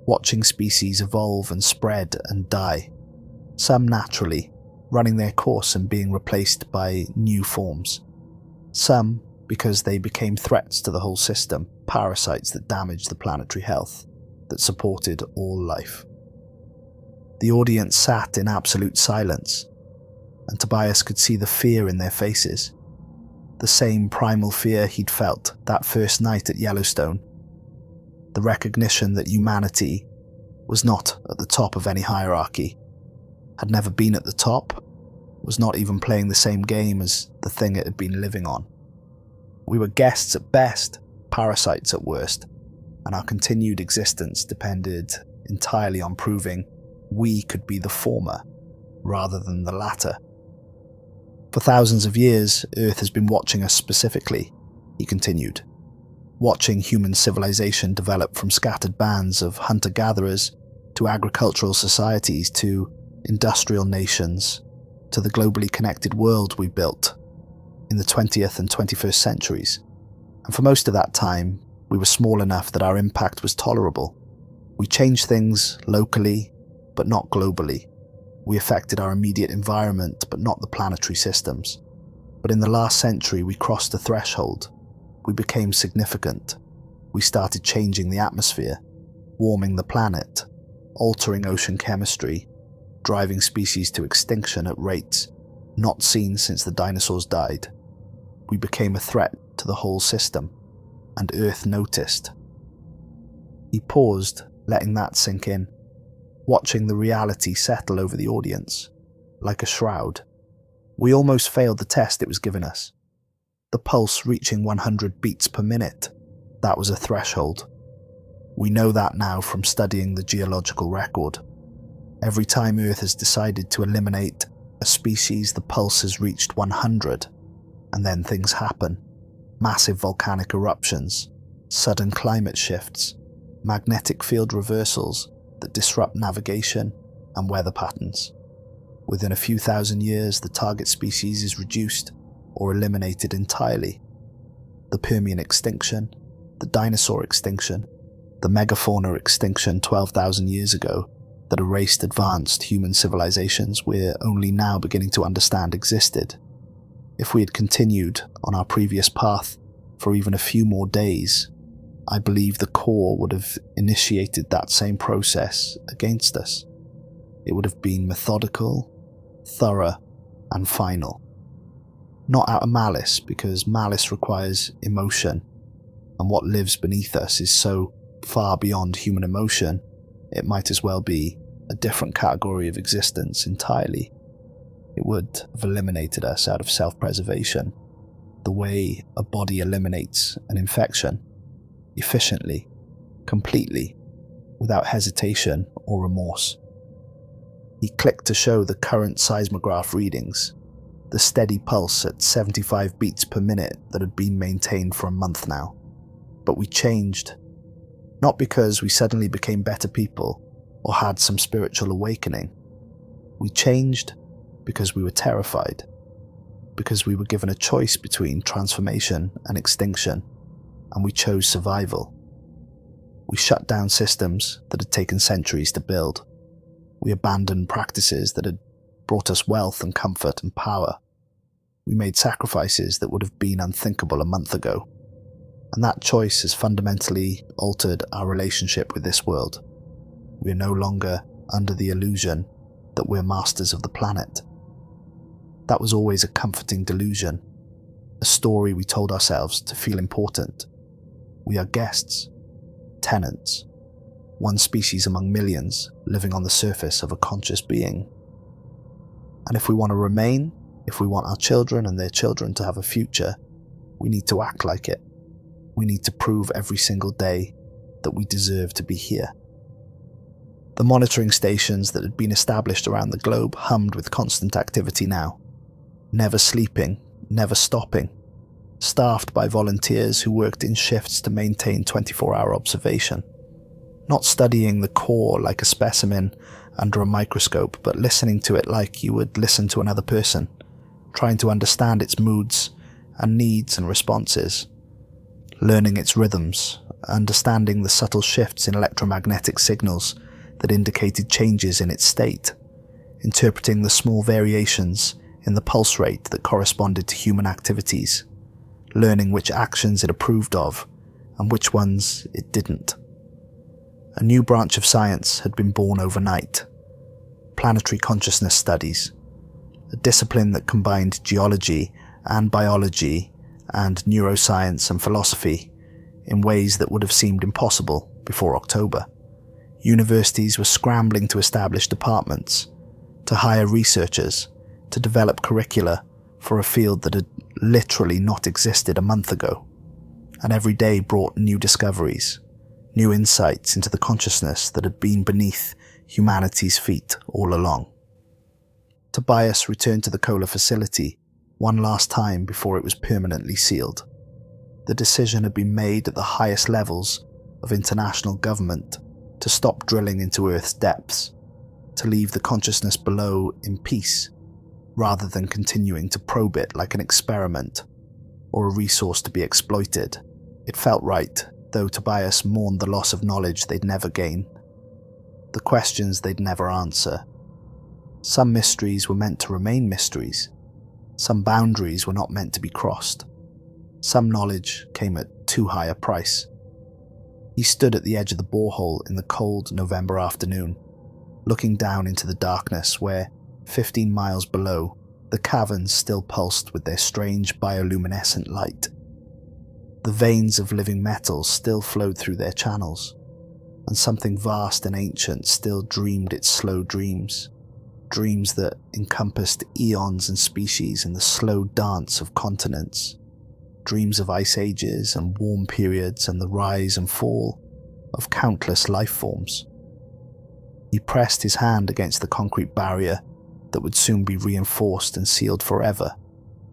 watching species evolve and spread and die, some naturally, running their course and being replaced by new forms, some because they became threats to the whole system, parasites that damaged the planetary health that supported all life. The audience sat in absolute silence, and Tobias could see the fear in their faces, the same primal fear he'd felt that first night at Yellowstone, the recognition that humanity was not at the top of any hierarchy, had never been at the top, was not even playing the same game as the thing it had been living on. We were guests at best, parasites at worst, and our continued existence depended entirely on proving we could be the former rather than the latter. For thousands of years, Earth has been watching us specifically, he continued, watching human civilization develop from scattered bands of hunter-gatherers to agricultural societies to industrial nations to the globally connected world we built in the 20th and 21st centuries. And for most of that time, we were small enough that our impact was tolerable. We changed things locally, but not globally. We affected our immediate environment, but not the planetary systems. But in the last century, we crossed a threshold. We became significant. We started changing the atmosphere, warming the planet, altering ocean chemistry, driving species to extinction at rates not seen since the dinosaurs died. We became a threat to the whole system, and Earth noticed. He paused, letting that sink in, watching the reality settle over the audience, like a shroud. We almost failed the test it was giving us. The pulse reaching 100 beats per minute, that was a threshold. We know that now from studying the geological record. Every time Earth has decided to eliminate a species, the pulse has reached 100, and then things happen. Massive volcanic eruptions, sudden climate shifts, magnetic field reversals that disrupt navigation and weather patterns. Within a few thousand years, the target species is reduced or eliminated entirely. The Permian extinction, the dinosaur extinction, the megafauna extinction 12,000 years ago that erased advanced human civilizations we're only now beginning to understand existed. If we had continued on our previous path for even a few more days, I believe the core would have initiated that same process against us. It would have been methodical, thorough, and final. Not out of malice, because malice requires emotion, and what lives beneath us is so far beyond human emotion, it might as well be a different category of existence entirely. It would have eliminated us out of self-preservation, the way a body eliminates an infection, efficiently, completely, without hesitation or remorse. He clicked to show the current seismograph readings, the steady pulse at 75 beats per minute that had been maintained for a month now. But we changed, not because we suddenly became better people or had some spiritual awakening. We changed because we were terrified, because we were given a choice between transformation and extinction, and we chose survival. We shut down systems that had taken centuries to build. We abandoned practices that had brought us wealth and comfort and power. We made sacrifices that would have been unthinkable a month ago. And that choice has fundamentally altered our relationship with this world. We are no longer under the illusion that we're masters of the planet. That was always a comforting delusion, a story we told ourselves to feel important. We are guests, tenants, one species among millions living on the surface of a conscious being. And if we want to remain, if we want our children and their children to have a future, we need to act like it. We need to prove every single day that we deserve to be here. The monitoring stations that had been established around the globe hummed with constant activity now, never sleeping, never stopping, staffed by volunteers who worked in shifts to maintain 24-hour observation, not studying the core like a specimen under a microscope, but listening to it like you would listen to another person, trying to understand its moods and needs and responses, learning its rhythms, understanding the subtle shifts in electromagnetic signals that indicated changes in its state, interpreting the small variations in the pulse rate that corresponded to human activities, learning which actions it approved of and which ones it didn't. A new branch of science had been born overnight: planetary consciousness studies, a discipline that combined geology and biology and neuroscience and philosophy in ways that would have seemed impossible before October. Universities were scrambling to establish departments, to hire researchers, to develop curricula for a field that had literally not existed a month ago. And every day brought new discoveries, new insights into the consciousness that had been beneath humanity's feet all along. Tobias returned to the Kola facility one last time before it was permanently sealed. The decision had been made at the highest levels of international government to stop drilling into Earth's depths, to leave the consciousness below in peace, rather than continuing to probe it like an experiment or a resource to be exploited. It felt right, though Tobias mourned the loss of knowledge they'd never gain, the questions they'd never answer. Some mysteries were meant to remain mysteries. Some boundaries were not meant to be crossed. Some knowledge came at too high a price. He stood at the edge of the borehole in the cold November afternoon, looking down into the darkness where, 15 miles below, the caverns still pulsed with their strange bioluminescent light. The veins of living metals still flowed through their channels, and something vast and ancient still dreamed its slow dreams, dreams that encompassed eons and species in the slow dance of continents, dreams of ice ages and warm periods and the rise and fall of countless life forms. He pressed his hand against the concrete barrier that would soon be reinforced and sealed forever,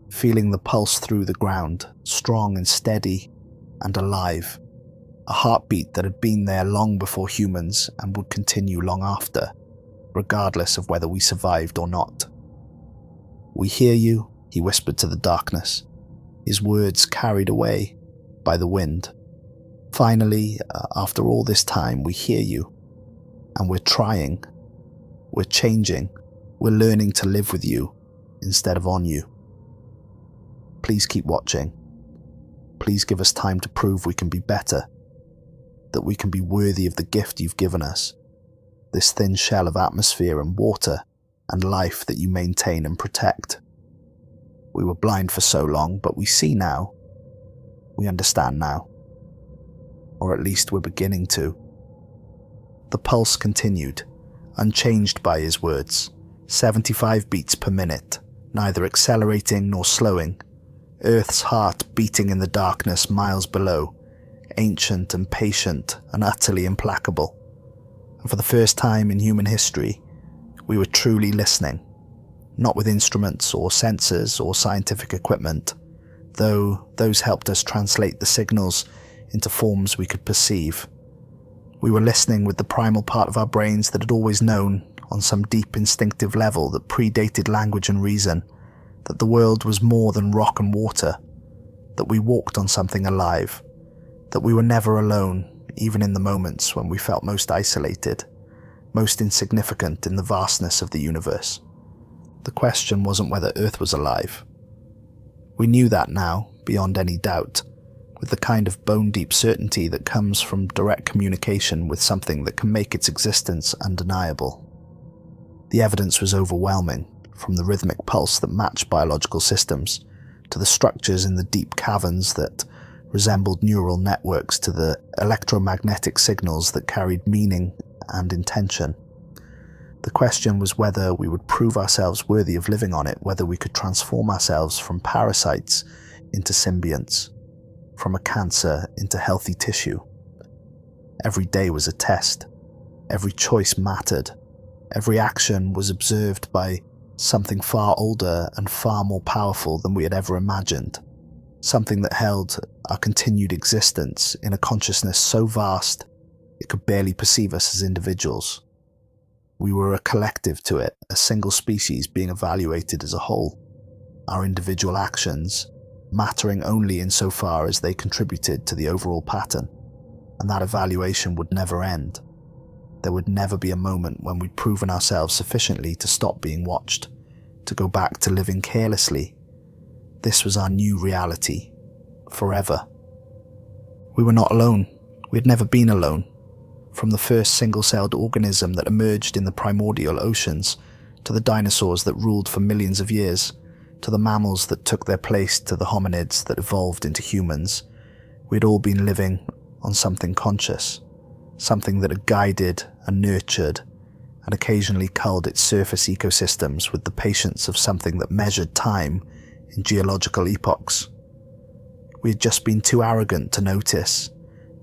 feeling the pulse through the ground, strong and steady and alive, a heartbeat that had been there long before humans and would continue long after, regardless of whether we survived or not. "We hear you," he whispered to the darkness, his words carried away by the wind. "Finally, after all this time, we hear you, and we're trying, we're changing, we're learning to live with you instead of on you. Please keep watching. Please give us time to prove we can be better, that we can be worthy of the gift you've given us, this thin shell of atmosphere and water and life that you maintain and protect. We were blind for so long, but we see now. We understand now. Or at least we're beginning to. The pulse continued, unchanged by his words, 75 beats per minute, neither accelerating nor slowing, Earth's heart beating in the darkness miles below, ancient and patient and utterly implacable. And for the first time in human history, we were truly listening, not with instruments or sensors or scientific equipment, though those helped us translate the signals into forms we could perceive. We were listening with the primal part of our brains that had always known, on some deep instinctive level that predated language and reason, that the world was more than rock and water, that we walked on something alive, that we were never alone, even in the moments when we felt most isolated, most insignificant in the vastness of the universe. The question wasn't whether Earth was alive. We knew that now, beyond any doubt, with the kind of bone-deep certainty that comes from direct communication with something that can make its existence undeniable. The evidence was overwhelming, from the rhythmic pulse that matched biological systems, to the structures in the deep caverns that resembled neural networks, to the electromagnetic signals that carried meaning and intention. The question was whether we would prove ourselves worthy of living on it, whether we could transform ourselves from parasites into symbionts, from a cancer into healthy tissue. Every day was a test. Every choice mattered. Every action was observed by something far older and far more powerful than we had ever imagined. Something that held our continued existence in a consciousness so vast it could barely perceive us as individuals. We were a collective to it, a single species being evaluated as a whole, our individual actions mattering only insofar as they contributed to the overall pattern, and that evaluation would never end. There would never be a moment when we'd proven ourselves sufficiently to stop being watched, to go back to living carelessly. This was our new reality, forever. We were not alone. We had never been alone. From the first single-celled organism that emerged in the primordial oceans, to the dinosaurs that ruled for millions of years, to the mammals that took their place, to the hominids that evolved into humans, we had all been living on something conscious, something that had guided and nurtured and occasionally culled its surface ecosystems with the patience of something that measured time in geological epochs. We had just been too arrogant to notice,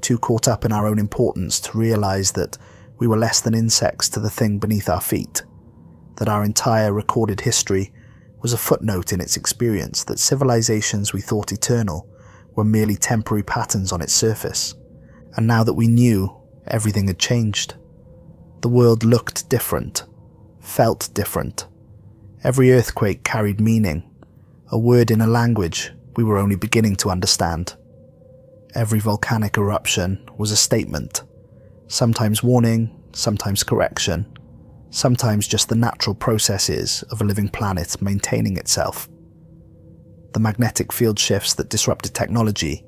too caught up in our own importance to realize that we were less than insects to the thing beneath our feet, that our entire recorded history was a footnote in its experience, that civilizations we thought eternal were merely temporary patterns on its surface. And now that we knew, everything had changed. The world looked different, felt different. Every earthquake carried meaning, a word in a language we were only beginning to understand. Every volcanic eruption was a statement, sometimes warning, sometimes correction, sometimes just the natural processes of a living planet maintaining itself. The magnetic field shifts that disrupted technology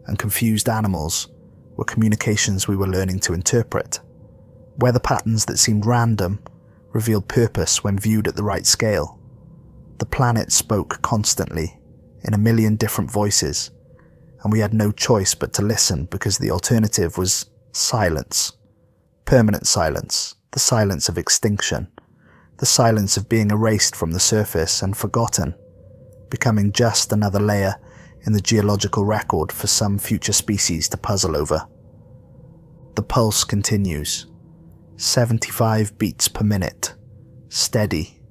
and confused animals were communications we were learning to interpret. Weather patterns that seemed random revealed purpose when viewed at the right scale. The planet spoke constantly, in a million different voices, and we had no choice but to listen because the alternative was silence. Permanent silence, the silence of extinction, the silence of being erased from the surface and forgotten, becoming just another layer in the geological record for some future species to puzzle over. The pulse continues, 75 beats per minute, steady,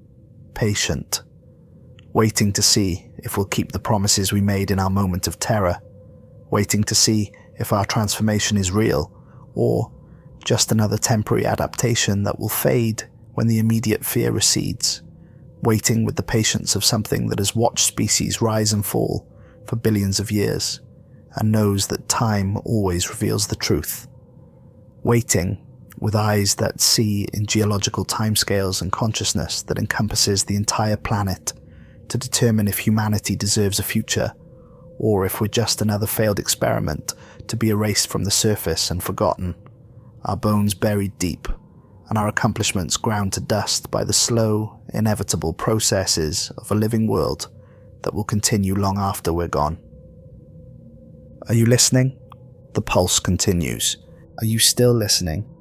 patient, waiting to see if we'll keep the promises we made in our moment of terror, waiting to see if our transformation is real, or just another temporary adaptation that will fade when the immediate fear recedes, waiting with the patience of something that has watched species rise and fall for billions of years, and knows that time always reveals the truth. Waiting with eyes that see in geological timescales and consciousness that encompasses the entire planet to determine if humanity deserves a future, or if we're just another failed experiment to be erased from the surface and forgotten, our bones buried deep, and our accomplishments ground to dust by the slow, inevitable processes of a living world that will continue long after we're gone. Are you listening? The pulse continues. Are you still listening?